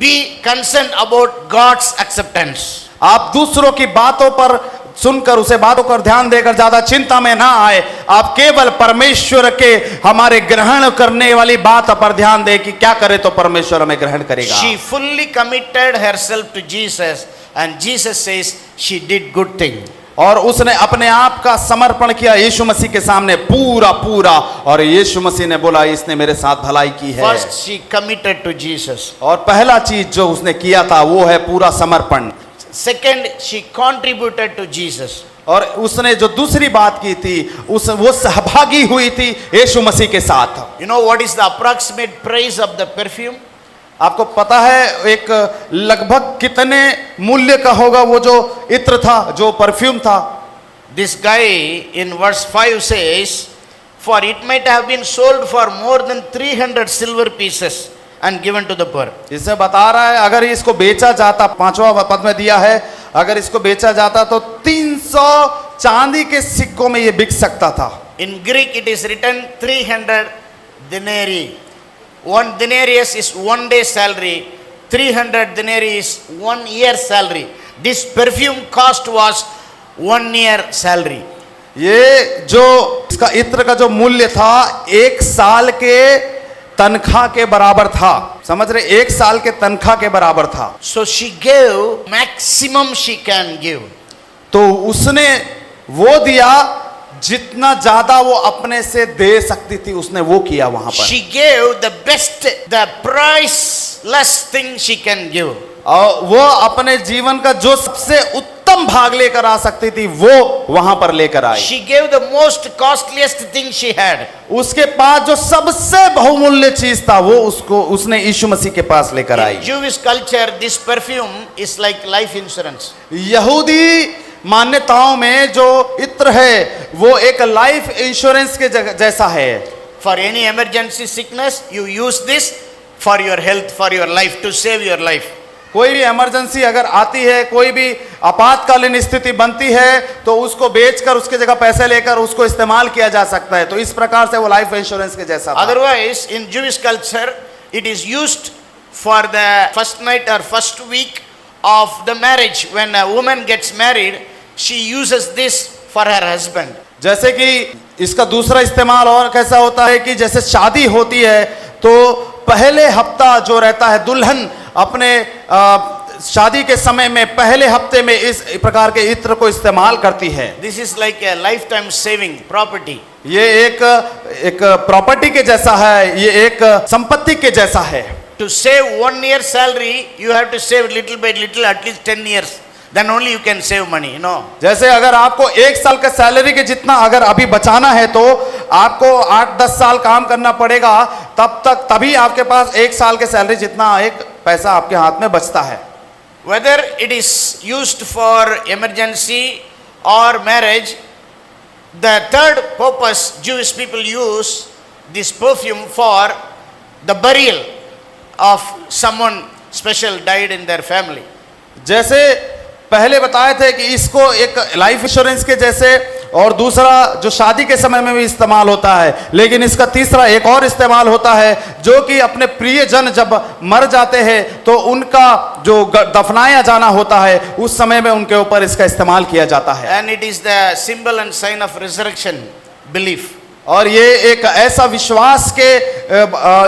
be concerned about God's acceptance. आप दूसरों की बातों पर सुनकर उसे बातों पर ध्यान देकर ज्यादा चिंता में ना आए। आप केवल परमेश्वर के हमारे ग्रहण करने वाली बात पर ध्यान दे कि क्या करे तो परमेश्वर हमें ग्रहण करेगा। She fully committed herself to Jesus, and Jesus says she did good thing. और उसने अपने आप का समर्पण किया यीशु मसीह के सामने पूरा पूरा, और यीशु मसीह ने बोला इसने मेरे साथ भलाई की है। First, she committed to Jesus. और पहला चीज जो उसने किया था वो है पूरा समर्पण। Second, she contributed to Jesus. और उसने जो दूसरी बात की थी वो सहभागी हुई थी यीशु मसीह के साथ। You know what is the approximate price of the perfume? आपको पता है एक लगभग कितने मूल्य का होगा वो जो इत्र था, जो परफ्यूम था? This guy in verse 5 says, for it might have been sold for more than 300 silver pieces and given to the poor. इसे बता रहा है अगर इसको बेचा जाता, पांचवा पद में दिया है, अगर इसको बेचा जाता तो 300 चांदी के सिक्कों में ये बिक सकता था। In Greek it is written 300 denarii. 1 denarius is 1 day salary. 300 denarii is 1 year salary. This perfume cost was 1 year salary. ये जो इसका इत्र का जो मूल्य था 1 साल के तनख्वाह के बराबर था। समझ रहे, 1 साल के तनख्वाह के बराबर था। So she gave maximum she can give. तो उसने वो दिया जितना ज्यादा वो अपने से दे सकती थी, उसने वो किया वहां पर। She gave the best, the priceless thing she can give. और वो अपने जीवन का जो सबसे उत्तम भाग लेकर आ सकती थी वो वहां पर लेकर आई। She gave the most costliest thing she had. उसके पास जो सबसे बहुमूल्य चीज था वो उसने यीशु मसीह के पास लेकर आई। In Jewish culture, this perfume is like life insurance. यहूदी मान्यताओं में जो इत्र है वो एक लाइफ इंश्योरेंस के जैसा है। For any emergency sickness, you use this for your health, for your life, to save your life. कोई भी इमरजेंसी अगर आती है, कोई भी आपातकालीन स्थिति बनती है तो उसको बेचकर उसके जगह पैसे लेकर उसको इस्तेमाल किया जा सकता है। तो इस प्रकार से वो लाइफ इंश्योरेंस के जैसा था। Otherwise, in Jewish culture, it is used for the first night or first week of the marriage. When a woman gets married, she uses this for her husband. जैसे कि इसका दूसरा इस्तेमाल और कैसा होता है कि जैसे शादी होती है तो पहले हफ्ता जो रहता है दुल्हन अपने शादी के समय में पहले हफ्ते में इस प्रकार के इत्र को इस्तेमाल करती है। This is like a lifetime saving property. ये एक प्रॉपर्टी के जैसा है, ये एक संपत्ति के जैसा है। To save 1 year salary, you have to save little by little, at least 10 years. Then only you can save money, you know. जैसे अगर आपको 1 साल का सैलरी के जितना अगर अभी बचाना है तो आपको 8-10 साल काम करना पड़ेगा, तभी आपके पास 1 साल के सैलरी जितना एक पैसा आपके हाथ में बचता है। Whether it is used for emergency or marriage, the third purpose Jewish people use this perfume for the burial of someone special died in their family. जैसे पहले बताए थे कि इसको एक लाइफ इंश्योरेंस के जैसे, और दूसरा जो शादी के समय में भी इस्तेमाल होता है, लेकिन इसका तीसरा एक और इस्तेमाल होता है जो कि अपने प्रियजन जब मर जाते हैं तो उनका जो दफनाया जाना होता है उस समय में उनके ऊपर इसका इस्तेमाल किया जाता है। And it is the symbol and sign of resurrection belief. और ये एक ऐसा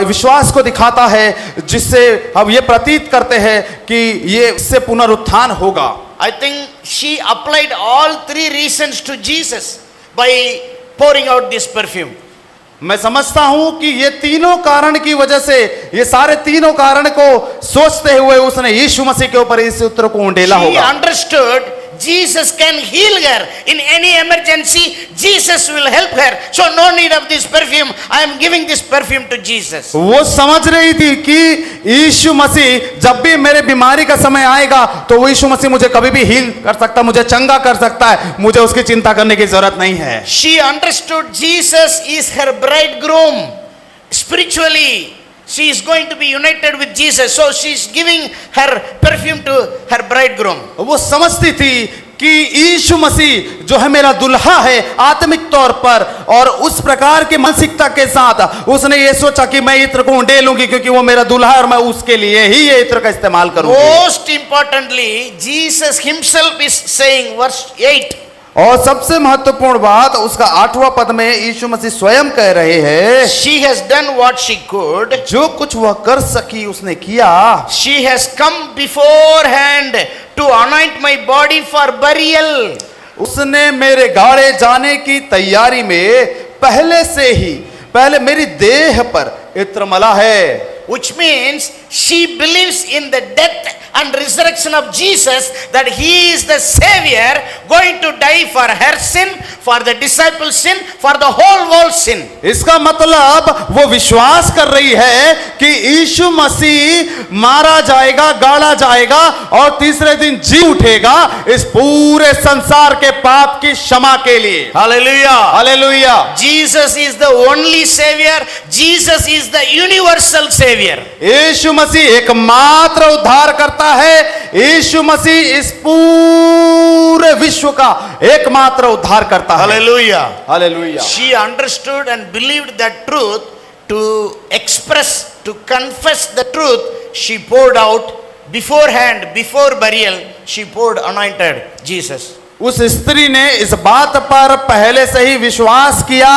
विश्वास को दिखाता है जिससे हम ये प्रतीत करते हैं कि ये इससे पुनरुत्थान होगा। I think she applied all 3 reasons to Jesus by pouring out this perfume. मैं समझता हूं कि ये तीनों कारण की वजह से, ये सारे तीनों कारण को सोचते हुए उसने यीशु मसीह के ऊपर इस उत्तर को उंडेला She होगा। understood Jesus can heal her in any emergency. Jesus will help her. So no need of this perfume. I am giving this perfume to Jesus. वो समझ रही थी कि यीशु मसीह जब भी मेरे बीमारी का समय आएगा तो वो यीशु मसीह मुझे कभी भी हील कर सकता, मुझे चंगा कर सकता है, मुझे उसकी चिंता करने की जरूरत नहीं है। She understood Jesus is her bridegroom. Spiritually, she is going to be united with Jesus. So she is giving her perfume to her bridegroom. वो समझती थी कि यीशु मसीह जो है मेरा दुल्हा है आत्मिक तौर पर, और उस प्रकार की मानसिकता के साथ उसने ये सोचा कि मैं इत्र को उंडेलूंगी क्योंकि वो मेरा दुल्हा है और मैं उसके लिए ही ये इत्र का इस्तेमाल करूंगी। Most importantly, Jesus himself is saying, verse 8, और सबसे महत्वपूर्ण बात उसका 8वां पद में यीशु मसीह स्वयं कह रहे हैं, she has done what she could. जो कुछ वह कर सकी उसने किया। She has come beforehand to anoint my body for burial. उसने मेरे गाड़े जाने की तैयारी में पहले मेरी देह पर इत्र मला है। Which means she believes in the death and resurrection of Jesus, that he is the savior going to die for her sin, for the disciples' sin, for the whole world's sin. इसका मतलब वो विश्वास कर रही है कि यीशु मसीह मारा जाएगा, गाड़ा जाएगा और तीसरे दिन जी उठेगा इस पूरे संसार के पाप की क्षमा के लिए। Hallelujah. Hallelujah. Jesus is the only savior. Jesus is the universal savior. यीशु मसीह एकमात्र उद्धार करता है। यीशु मसीह इस पूरे विश्व का एकमात्र उद्धार करता है। Hallelujah. Hallelujah. She understood and believed that truth. To express, to confess the truth, she poured out beforehand, before burial, she poured anointed Jesus. उस स्त्री ने इस बात पर पहले से ही विश्वास किया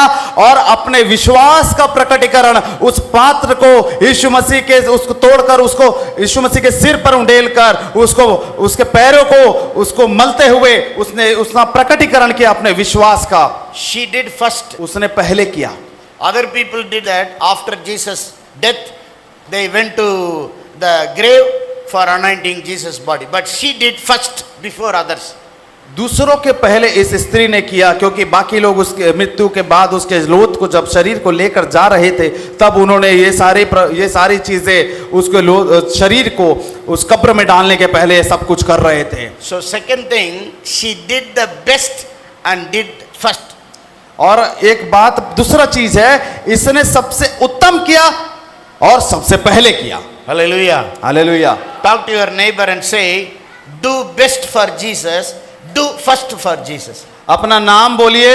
और अपने विश्वास का प्रकटीकरण उस पात्र को यीशु मसीह के उसको तोड़कर उसको यीशु मसीह के सिर पर उंडेल कर उसको उसके पैरों को उसको मलते हुए उसने प्रकटीकरण किया अपने विश्वास का। She did first. उसने पहले किया। Other people did that after Jesus' death. They went to the grave for anointing Jesus' body. But she did first before others. दूसरों के पहले इस स्त्री ने किया, क्योंकि बाकी लोग उसके मृत्यु के बाद उसके लोथ को जब शरीर को लेकर जा रहे थे तब उन्होंने ये सारी चीजें उसके शरीर को उस कब्र में डालने के पहले सब कुछ कर रहे थे। So second thing, she did the best and did first. और एक बात दूसरा चीज है, इसने सबसे उत्तम किया और सबसे पहले किया। Hallelujah. Hallelujah. Talk to your neighbor and say, do best for Jesus, do first for Jesus. अपना नाम बोलिए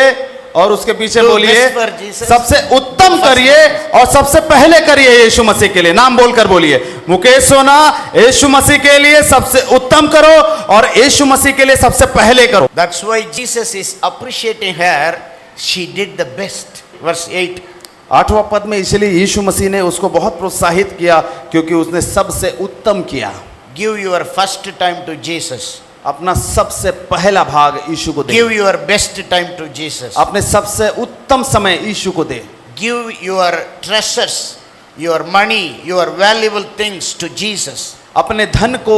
और उसके पीछे Do बोलिए best for Jesus. सबसे उत्तम करिए और सबसे पहले करिए यीशु मसीह के लिए। नाम बोलकर बोलिए, मुकेश सोना यीशु मसीह के लिए सबसे उत्तम करो और यीशु मसीह के लिए सबसे पहले करो। That's why Jesus is appreciating her. She did the best. Verse 8. 8वां पद में इसलिए यीशु मसीह ने उसको बहुत प्रोत्साहित किया क्योंकि उसने सबसे उत्तम किया। Give your first time to Jesus. अपना सबसे पहला भाग यीशु को दे। Give your best time to Jesus. अपने सबसे उत्तम समय यीशु को दे। Give your treasures, your money, your valuable things to Jesus. अपने धन को,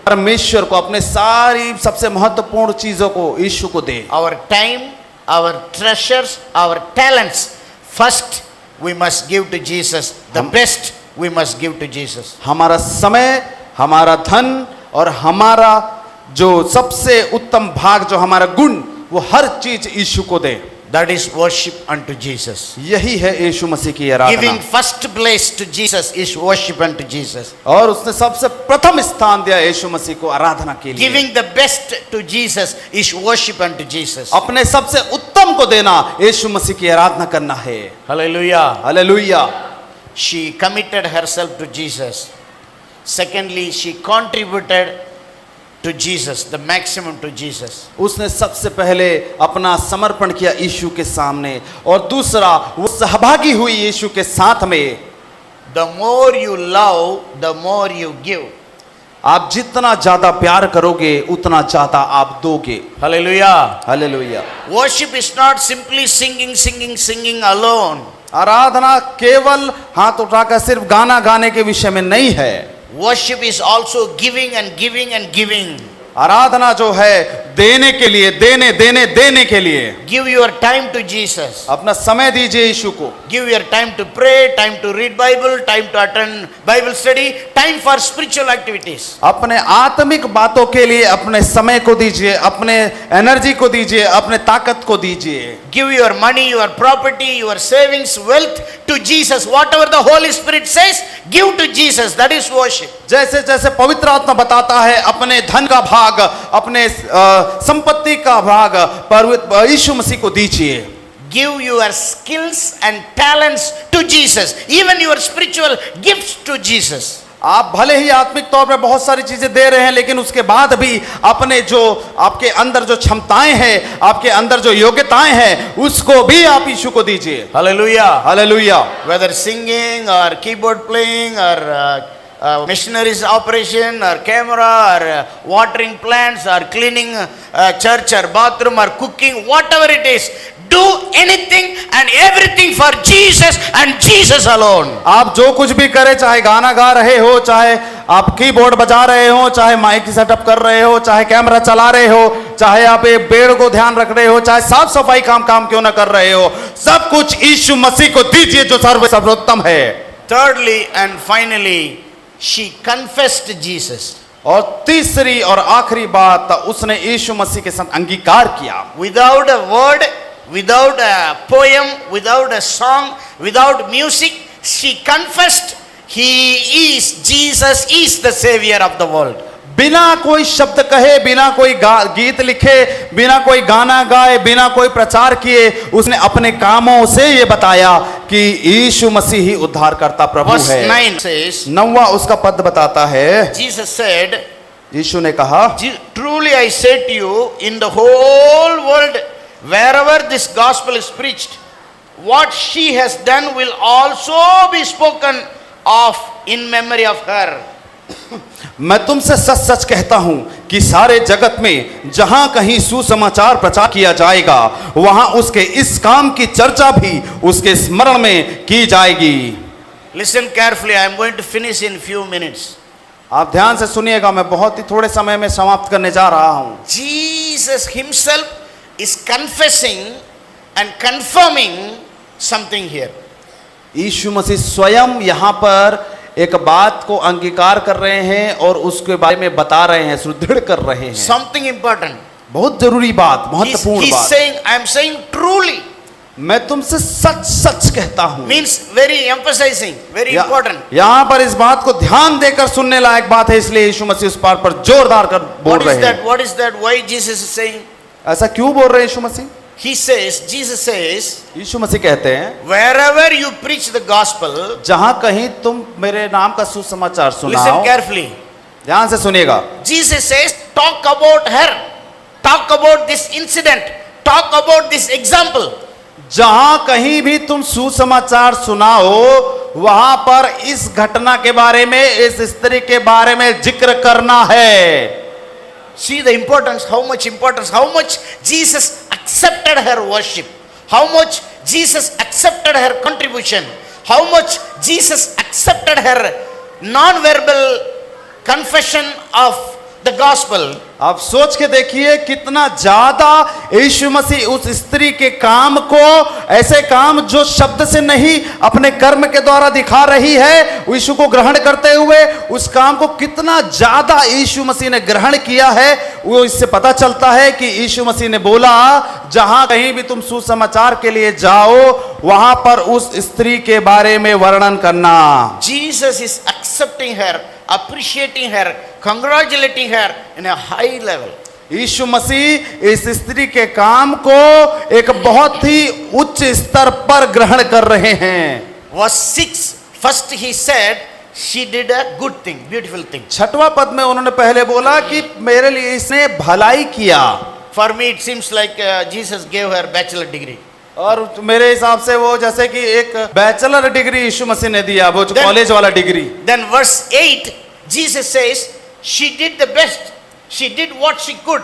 परमेश्वर को, अपने सारी सबसे महत्वपूर्ण चीजों को यीशु को दे। Our time, our treasures, our talents, first we must give to Jesus. The best we must give to Jesus. हमारा समय, हमारा धन और हमारा जो सबसे उत्तम भाग जो हमारा गुण, वो हर चीज यीशु को दे। That is worship unto Jesus. यही है यीशु मसीह की आराधना। Giving first place to Jesus is worship unto Jesus. और उसने सबसे प्रथम स्थान दिया यीशु मसीह को आराधना के लिए। Giving the best to Jesus is worship unto Jesus. अपने सबसे उत्तम को देना यीशु मसीह की आराधना करना है। Hallelujah. Hallelujah. She committed herself to Jesus. Secondly, she contributed to Jesus, the maximum to Jesus. उसने सबसे पहले अपना समर्पण किया यीशु के सामने और दूसरा वो सहभागी हुई यीशु के साथ में। The more you love, the more you give. आप जितना ज्यादा प्यार करोगे उतना ज्यादा आप दोगे। Hallelujah. Hallelujah. Worship is not simply singing alone. आराधना केवल हाथ उठाकर सिर्फ गाना गाने के विषय में नहीं है। Worship is also giving and giving and giving. आराधना जो है देने के लिए, देने के लिए। Give your time to Jesus. अपना समय दीजिए यीशु को। Give your time to pray, time to read Bible, time to attend Bible study, time for spiritual activities. अपने आत्मिक बातों के लिए अपने समय को दीजिए, अपने एनर्जी को दीजिए, अपने ताकत को दीजिए। Give your money, your property, your savings, wealth to Jesus. Whatever the Holy Spirit says, give to Jesus. That is worship. जैसे जैसे पवित्र आत्मा बताता है अपने धन का भाग, भाग, अपने संपत्ति का भाग पर यीशु मसीह को दीजिए। Give your skills and talents to Jesus, even your spiritual gifts to Jesus. आप भले ही आत्मिक तौर पे बहुत सारी चीजें दे रहे हैं, लेकिन उसके बाद भी अपने जो आपके अंदर जो क्षमताएं हैं, आपके अंदर जो योग्यताएं हैं, उसको भी आप यीशु को दीजिए। Hallelujah. Hallelujah. Whether singing or keyboard playing or missionaries operation or camera or watering plants or cleaning church or bathroom or cooking, whatever it is, do anything and everything for Jesus and Jesus alone. आप जो कुछ भी करें, चाहे गाना गा रहे हो, चाहे आप कीबोर्ड बजा रहे हो, चाहे माइक सेटअप कर रहे हो, चाहे कैमरा चला रहे हो, चाहे आप एक पेड़ को ध्यान रख रहे हो, चाहे साफ सफाई काम क्यों ना कर रहे हो, सब कुछ यीशु मसीह को दीजिए जो सर्वोत्तम है। Thirdly and finally, she confessed Jesus. और तीसरी और आखिरी बात, उसने यीशु मसीह के साथ अंगीकार किया। Without a word, without a poem, without a song, without music, she confessed Jesus is the savior of the world. बिना कोई शब्द कहे, बिना कोई गीत लिखे, बिना कोई गाना गाए, बिना कोई प्रचार किए, उसने अपने कामों से ये बताया कि यीशु मसीह ही उद्धारकर्ता प्रभु Verse है। 9 says, 9वां उसका पद बताता है, Jesus said, यीशु ने कहा, truly I say to you, in the whole world, wherever this gospel is preached, what she has done will also be spoken of in memory of her. मैं तुमसे सच सच कहता हूं कि सारे जगत में जहां कहीं सुसमाचार प्रचार किया जाएगा, वहां उसके इस काम की चर्चा भी उसके स्मरण में की जाएगी। Listen carefully, I am going to finish in few minutes. आप ध्यान से सुनिएगा, मैं बहुत ही थोड़े समय में समाप्त करने जा रहा हूं। Jesus himself is confessing and confirming something here. यीशु मसीह स्वयं यहाँ पर एक बात को अंगीकार कर रहे हैं और उसके बारे में बता रहे हैं, सुदृढ़ कर रहे हैं। Something important. बहुत जरूरी बात, महत्वपूर्ण He's बात। saying, I am saying truly. मैं तुमसे सच सच कहता हूं। Means very emphasizing, very important. यहाँ पर इस बात को ध्यान देकर सुनने लायक बात है, इसलिए यीशु मसीह उस बात पर जोरदार कर बोल What रहे is that? हैं। What is that? Why Jesus is saying? ऐसा क्यों बोल रहे हैं यीशु मसीह? He says, Jesus says, यीशु मसीह कहते हैं, wherever you preach the gospel, जहां कहीं तुम मेरे नाम का सुसमाचार सुनाओ, listen carefully. ध्यान से सुनिएगा। Jesus says, talk about her, talk about this incident, talk about this example. जहां कहीं भी तुम सुसमाचार सुनाओ, वहां पर इस घटना के बारे में, इस स्त्री के बारे में जिक्र करना है। See the importance, how much Jesus accepted her worship, how much Jesus accepted her contribution, how much Jesus accepted her non-verbal confession of the gospel. आप सोच के देखिए कितना ज्यादा यीशु मसीह उस स्त्री के काम को, ऐसे काम जो शब्द से नहीं अपने कर्म के द्वारा दिखा रही है, यीशु को ग्रहण करते हुए उस काम को कितना ज्यादा यीशु मसीह ने ग्रहण किया है, वो इससे पता चलता है कि यीशु मसीह ने बोला, जहां कहीं भी तुम सुसमाचार के लिए जाओ, वहां पर उस स्त्री के बारे में वर्णन करना। Jesus is accepting her, appreciating her, congratulating her in a high level. यीशु मसीह इस स्त्री के काम को एक बहुत ही उच्च स्तर पर ग्रहण कर रहे हैं। Verse 6, first he said, she did a good thing, beautiful thing. 6वां पद में उन्होंने पहले बोला कि मेरे लिए इसने भलाई किया। For me it seems like Jesus gave her bachelor degree. और मेरे हिसाब से वो जैसे कि एक बैचलर डिग्री यीशु मसीह ने दिया, वो जो कॉलेज वाला degree. Then verse 8, Jesus says, she did the best. She did what she could.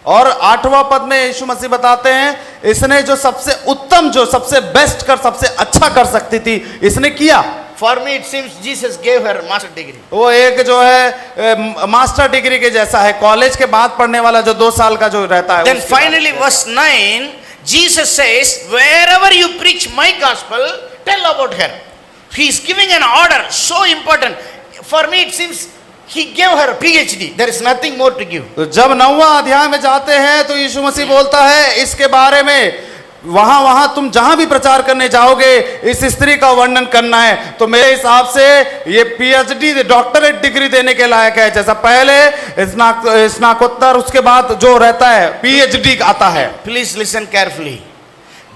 और 8वां पद में यीशु मसीह बताते हैं, इसने जो सबसे उत्तम, जो सबसे बेस्ट कर, सबसे अच्छा कर सकती थी, इसने किया। For me it seems Jesus gave her master degree. वो एक जो है मास्टर डिग्री के जैसा है, कॉलेज के बाद पढ़ने वाला जो 2 साल का जो रहता है। Then finally verse 9, Jesus says, wherever you preach my gospel, tell about her. He is giving an order, so important. For me it seems he gave her PhD. There is nothing more to give. तो जब 9वां अध्याय में जाते हैं तो यीशु मसीह बोलता है, इसके बारे में वहां वहां तुम जहां भी प्रचार करने जाओगे इस स्त्री का वर्णन करना है तो मेरे हिसाब से ये पीएचडी डॉक्टरेट डिग्री देने के लायक है। जैसा पहले स्नाकोत्तर उसके बाद जो रहता है पीएचडी आता है। Please listen carefully.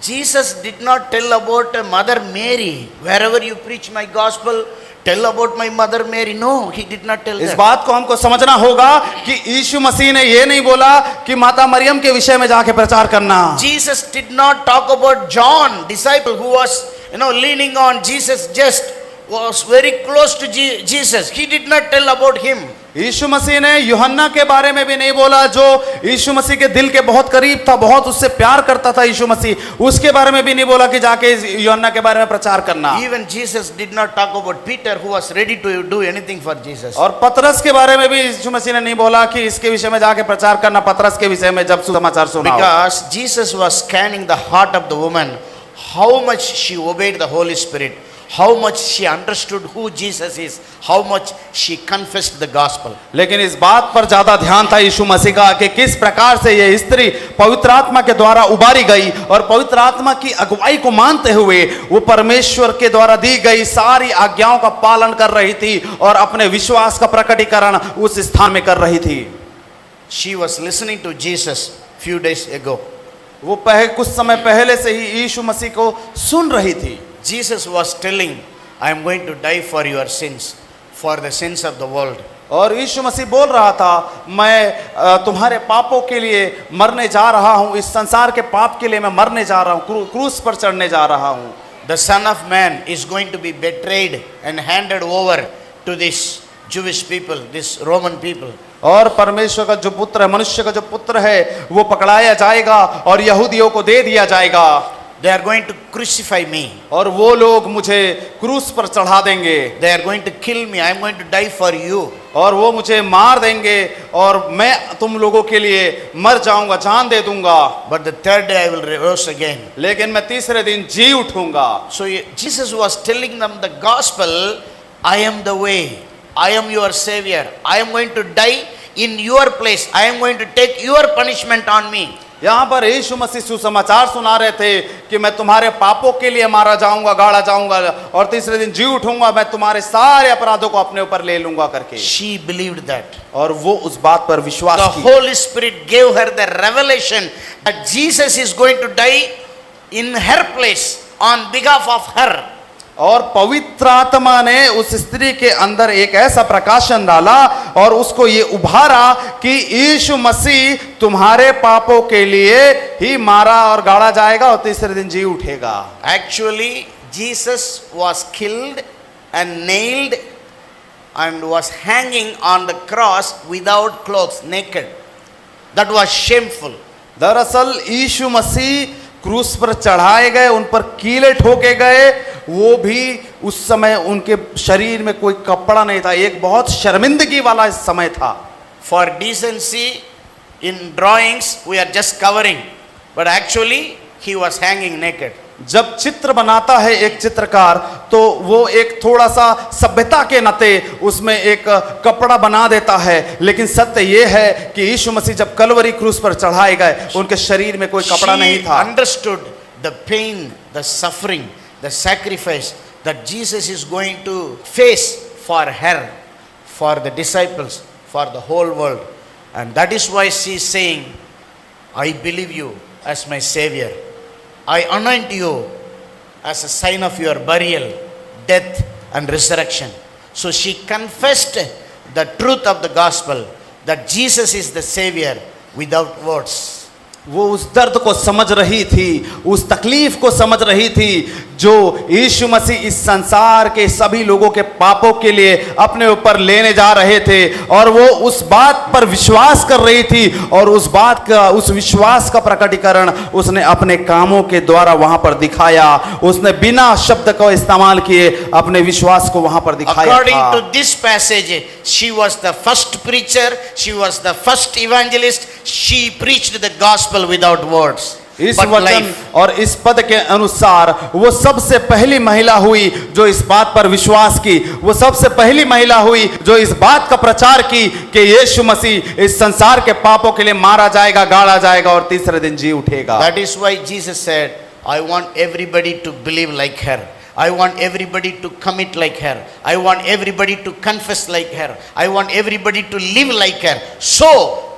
Jesus did not tell about Mother Mary. Wherever you preach my gospel, tell about my Mother Mary. No, he did not tell इस that. बात को हमको समझना होगा कि यीशु मसीह ने ये नहीं बोला कि माता मरियम के विषय में जाके प्रचार करना। Jesus did not talk about John, disciple who was, leaning on Jesus, just was very close to Jesus. He did not tell about him. यीशु मसीह ने यूहन्ना के बारे में भी नहीं बोला जो यीशु मसीह के दिल के बहुत करीब था, बहुत उससे प्यार करता था यीशु मसीह, उसके बारे में भी नहीं बोला कि जाके यूहन्ना के बारे में प्रचार करना। Even Jesus did not talk about Peter who was ready to do anything for Jesus. और पतरस के बारे में भी यीशु मसीह ने नहीं बोला कि इसके विषय में जाके प्रचार करना, पतरस के विषय में जब सुसमाचार सुनाओ। Because Jesus was scanning the heart of the woman, how much she obeyed the Holy Spirit, how much she understood who Jesus is, how much she confessed the gospel. लेकिन इस बात पर ज्यादा ध्यान था यीशु मसीह का कि किस प्रकार से यह स्त्री पवित्र आत्मा के द्वारा उबारी गई और पवित्र आत्मा की अगुवाई को मानते हुए वो परमेश्वर के द्वारा दी गई सारी आज्ञाओं का पालन कर रही थी और अपने विश्वास का प्रकटीकरण उस स्थान में कर रही थी। She was listening to Jesus few days ago. वो कुछ समय पहले से ही यीशु मसीह को सुन रही थी। Jesus was telling, I am going to die for your sins, for the sins of the world. और यीशु मसीह बोल रहा था मैं तुम्हारे पापों के लिए मरने जा रहा हूँ, इस संसार के पाप के लिए मैं मरने जा रहा हूँ, क्रूस पर चढ़ने जा रहा हूँ। The Son of Man is going to be betrayed and handed over to this Jewish people, this Roman people. और परमेश्वर का जो पुत्र है, मनुष्य का जो पुत्र है वो पकड़ाया जाएगा और यहूदियों को दे दिया जाएगा। They are going to crucify me. और वो लोग मुझे क्रूस पर चढ़ा देंगे। They are going to kill me. I am going to die for you. और वो मुझे मार देंगे और मैं तुम लोगों के लिए मर जाऊंगा, जान दे दूंगा। But the third day I will rise again. लेकिन मैं तीसरे दिन जी उठूंगा। So Jesus was telling them the gospel, I am the way, I am your savior, I am going to die in your place, I am going to take your punishment on me. यहाँ पर यीशु मसीह सुसमाचार सुना रहे थे कि मैं तुम्हारे पापों के लिए मारा जाऊंगा, गाड़ा जाऊंगा और तीसरे दिन जी उठूंगा, मैं तुम्हारे सारे अपराधों को अपने ऊपर ले लूंगा करके। She believed that. और वो उस बात पर विश्वास The Holy Spirit gave her the revelation that Jesus is going to die in her place on behalf of her. और पवित्र आत्मा ने उस स्त्री के अंदर एक ऐसा प्रकाशन डाला और उसको ये उभारा कि यीशु मसीह तुम्हारे पापों के लिए ही मारा और गाड़ा जाएगा और तीसरे दिन जी उठेगा। Actually, Jesus was killed and nailed and was hanging on the cross without clothes, naked. That was shameful. दरअसल यीशु मसीह क्रूस पर चढ़ाए गए, उन पर कीले ठोके गए, वो भी उस समय उनके शरीर में कोई कपड़ा नहीं था, एक बहुत शर्मिंदगी वाला समय था। For decency in drawings we are just covering, but actually he was hanging naked. जब चित्र बनाता है एक चित्रकार तो वो एक थोड़ा सा सभ्यता के नाते उसमें एक कपड़ा बना देता है, लेकिन सत्य ये है कि यीशु मसीह जब कलवरी क्रूस पर चढ़ाए गए उनके शरीर में कोई कपड़ा नहीं She था। understood the pain, the suffering, the sacrifice that Jesus is going to face for her, for the disciples, for the whole world. And that is why she is saying, I believe you as my savior. I anoint you as a sign of your burial, death and resurrection. So she confessed the truth of the gospel that Jesus is the savior without words. वो उस दर्द को समझ रही थी, उस तकलीफ को समझ रही थी जो यीशु मसीह इस संसार के सभी लोगों के पापों के लिए अपने ऊपर लेने जा रहे थे और वो उस बात पर विश्वास कर रही थी और उस बात का, उस विश्वास का प्रकटीकरण उसने अपने कामों के द्वारा वहां पर दिखाया। उसने बिना शब्द का इस्तेमाल किए अपने विश्वास को वहां पर दिखाया। According to this passage, she was the first preacher, she was the first evangelist, she preached the gospel without words. इस but वचन life. और इस पद के अनुसार वो सबसे पहली महिला हुई जो इस बात पर विश्वास की, वो सबसे पहली महिला हुई जो इस बात का प्रचार की कि यीशु मसीह इस संसार के पापों के लिए मारा जाएगा, गाड़ा जाएगा और तीसरे दिन जी उठेगा। That is why Jesus said, I want everybody to believe like her. I want everybody to commit like her. I want everybody to confess like her. I want everybody to live like her. So,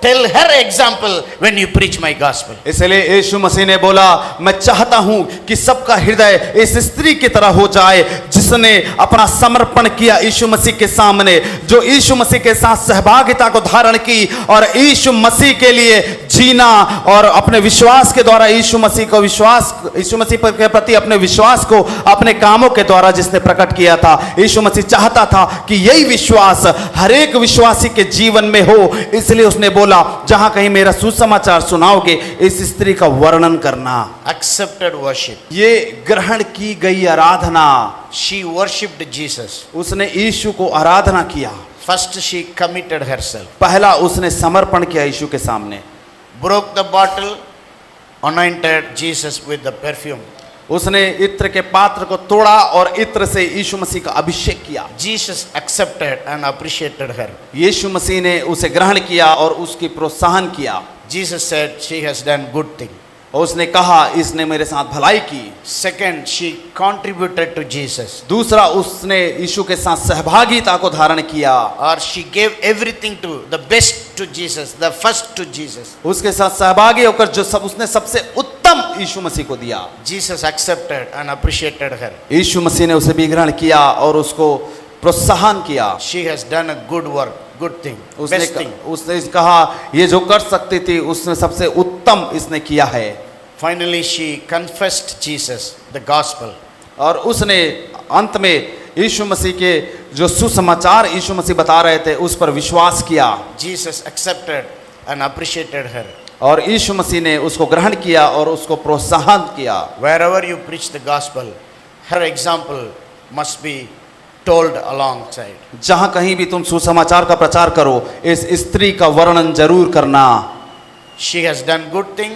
tell her example when you preach my gospel. इसलिए यीशु मसीह ने बोला, मैं चाहता हूं कि सबका हृदय इस स्त्री की तरह हो जाए जिसने अपना समर्पण किया यीशु मसीह के सामने, जो यीशु मसीह के साथ सहभागिता को धारण की और यीशु मसीह के लिए जीना और अपने विश्वास के द्वारा यीशु मसीह के प्रति अपने विश्वास को अपने कामों के द्वारा जिसने प्रकट किया था। यीशु मसीह चाहता था कि यही विश्वास हर एक विश्वासी के जीवन में हो, इसलिए उसने बोला, जहां कहीं मेरा सुसमाचार सुनाओगे इस स्त्री का वर्णन करना। Accepted worship. ये ग्रहण की गई आराधना, She worshipped Jesus. उसने यीशु को आराधना किया। First she committed herself. पहला उसने समर्पण किया यीशु के सामने, Broke the bottle, anointed Jesus with the perfume. उसने इत्र के पात्र को तोड़ा और इत्र से यीशु मसीह का अभिषेक किया। Jesus accepted and appreciated her. यीशु मसीह ने उसे ग्रहण किया और उसकी प्रोत्साहन किया। Jesus said she has done good thing. और उसने कहा, इसने मेरे साथ भलाई की। Second, she contributed to Jesus. दूसरा, उसने यीशु के साथ सहभागिता को धारण किया। Or she gave everything to the best to Jesus, the first to Jesus. उसके साथ सहभागी होकर उसने सबसे उत्तम यीशु मसीह को दिया। Jesus accepted and appreciated her. यीशु मसीह ने उसे भी ग्रहण किया और उसको प्रोत्साहन किया। She has done a good work, good thing, best thing. उसने कहा, ये जो कर सकती थी उसने सबसे उत्तम इसने किया है। Finally, she confessed Jesus, the gospel. और उसने अंत में यीशु मसीह के जो सुसमाचार यीशु मसीह बता रहे थे उस पर विश्वास किया। Jesus accepted and appreciated her. और यीशु मसीह ने उसको ग्रहण किया और उसको प्रोत्साहन किया। Wherever you preach the gospel, her example must be told alongside. जहां कहीं भी तुम सुसमाचार का प्रचार करो, इस स्त्री का वर्णन जरूर करना। She has done good thing.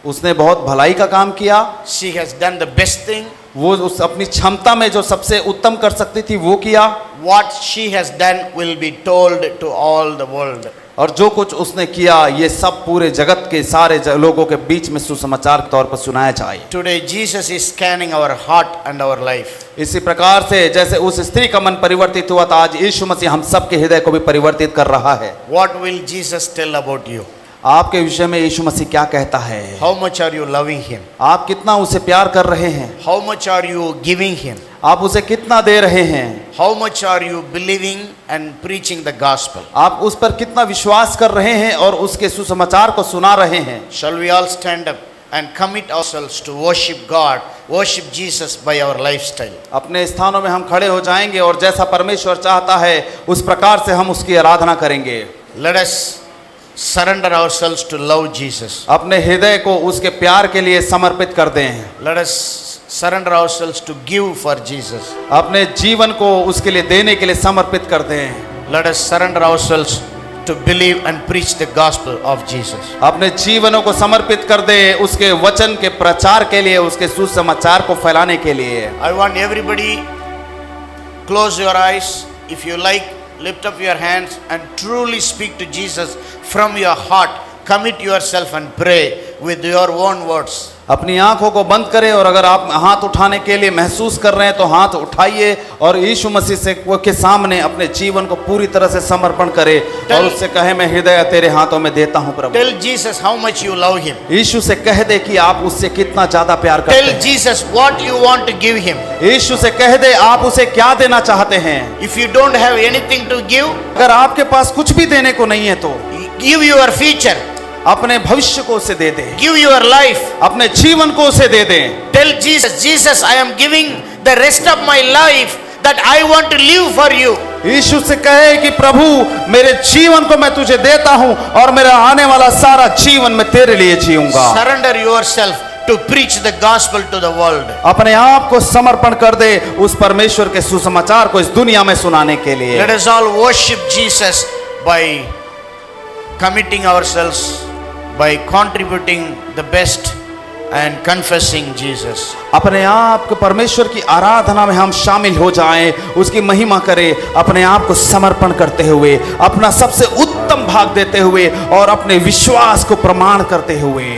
उसने बहुत भलाई का काम किया। She has done the best thing. वो उस अपनी क्षमता में जो सबसे उत्तम कर सकती थी वो किया। What she has done will be told to all the world. और जो कुछ उसने किया ये सब पूरे जगत के सारे लोगों के बीच में सुसमाचार के तौर पर सुनाया जाए। Today Jesus is scanning our heart and our life. इसी प्रकार से जैसे उस स्त्री का मन परिवर्तित हुआ था, आज यीशु मसीह हम सब के हृदय को भी परिवर्तित कर रहा है। What will Jesus tell about you? आपके विषय में यीशु मसीह क्या कहता है? How much are you loving him? आप कितना उसे प्यार कर रहे हैं? How much are you giving him? आप उसे कितना दे रहे हैं? How much are you believing and preaching the gospel? आप उस पर कितना विश्वास कर रहे हैं और उसके सुसमाचार को सुना रहे हैं? Shall we all stand up and commit ourselves to worship God, worship Jesus by our lifestyle? अपने स्थानों में हम खड़े हो जाएंगे और जैसा परमेश्वर चाहता है उस प्रकार से हम उसकी आराधना करेंगे। Let us surrender ourselves to love Jesus. अपने हृदय को उसके प्यार के लिए समर्पित कर दें। Let us surrender ourselves to give for Jesus. अपने जीवन को उसके लिए देने के लिए समर्पित कर दें। Let us surrender ourselves to believe and preach the gospel of Jesus. अपने जीवनों को समर्पित कर दें उसके वचन के प्रचार के लिए, उसके सुसमाचार को फैलाने के लिए। I want everybody close your eyes. If you like, lift up your hands and truly speak to Jesus from your heart. Commit yourself and pray with your own words. अपनी आंखों को बंद करें और अगर आप हाथ उठाने के लिए महसूस कर रहे हैं तो हाथ उठाइए और यीशु मसीह से के सामने अपने जीवन को पूरी तरह से समर्पण करें और उससे कहे, मैं हृदय तेरे हाथों में देता हूं प्रभु। Tell Jesus how much you love him. यीशु से कह दे कि आप उससे कितना ज्यादा प्यार करते Tell हैं। Jesus what you want to give him. यीशु से कह दे आप उसे क्या देना चाहते हैं। If you don't have anything to give, अगर आपके पास कुछ भी देने को नहीं है तो give your future. अपने भविष्य को उसे दे दे, Give your life. अपने जीवन को उसे दे दे। Tell Jesus, Jesus, I am giving the rest of my life that I want to live for you. यीशु से कहे कि प्रभु मेरे जीवन को मैं तुझे देता हूं और मेरा आने वाला सारा जीवन मैं तेरे लिए जीऊंगा। Surrender yourself to preach the gospel to the world. अपने आप को समर्पण कर दे उस परमेश्वर के सुसमाचार को इस दुनिया में सुनाने के लिए। Let us all worship Jesus by committing ourselves, by contributing the best and confessing Jesus. अपने आप को परमेश्वर की आराधना में हम शामिल हो जाएं, उसकी महिमा करें, अपने आप को समर्पण करते हुए, अपना सबसे उत्तम भाग देते हुए और अपने विश्वास को प्रमाण करते हुए।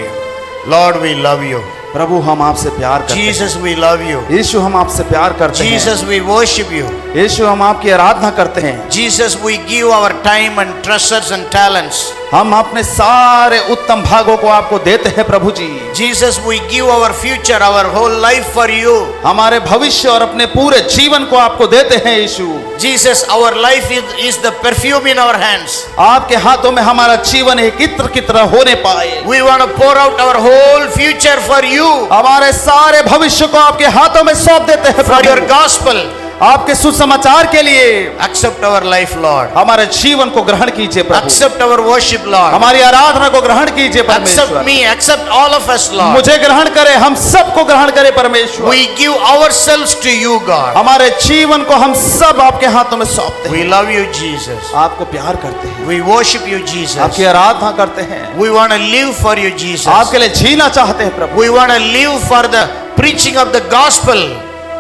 Lord, we love you. प्रभु हम आपसे प्यार करते हैं। Jesus, we love you. यीशु हम आपसे प्यार करते हैं। Jesus, we worship you. यीशु हम आपकी आराधना करते हैं। Jesus, we give our time and treasures and talents. हम अपने सारे उत्तम भागों को आपको देते हैं प्रभु जी। Jesus, we give our future, our whole life for you. हमारे भविष्य और अपने पूरे जीवन को आपको देते हैं यीशु। Jesus, our life is the perfume in our hands. आपके हाथों में हमारा जीवन एक इत्र की तरह होने पाए। We want to pour out our whole future for you, हमारे सारे भविष्य को आपके हाथों में सौंप देते हैं for your प्रभु। gospel. आपके सुसमाचार के लिए Accept our life, Lord. हमारे जीवन को ग्रहण कीजिए प्रभु। Accept our worship, Lord. हमारी आराधना को ग्रहण कीजिए Accept परमेश्वर। me, accept all of us, Lord. मुझे ग्रहण करें, हम सबको ग्रहण करें परमेश्वर। We give ourselves to you, God. हमारे जीवन को हम सब आपके हाथों में सौंपते हैं। We love you, Jesus. आपको प्यार करते हैं, We worship you, Jesus. आपकी आराधना करते हैं, We want to live for you, Jesus. आपके लिए जीना चाहते हैं प्रभु। We want to live for the preaching of the gospel.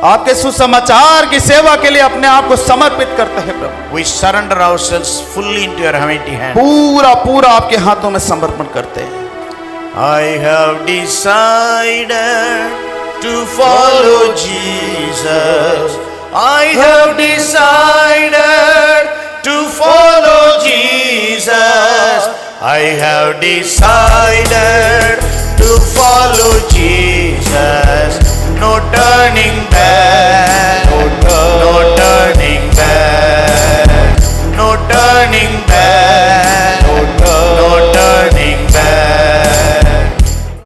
आपके सुसमाचार की सेवा के लिए अपने आप को समर्पित करते हैं प्रभु। We surrender ourselves fully into your mighty hand. पूरा पूरा आपके हाथों में समर्पण करते हैं। I have decided to follow Jesus. I have decided to follow Jesus. I have decided to follow Jesus. No turning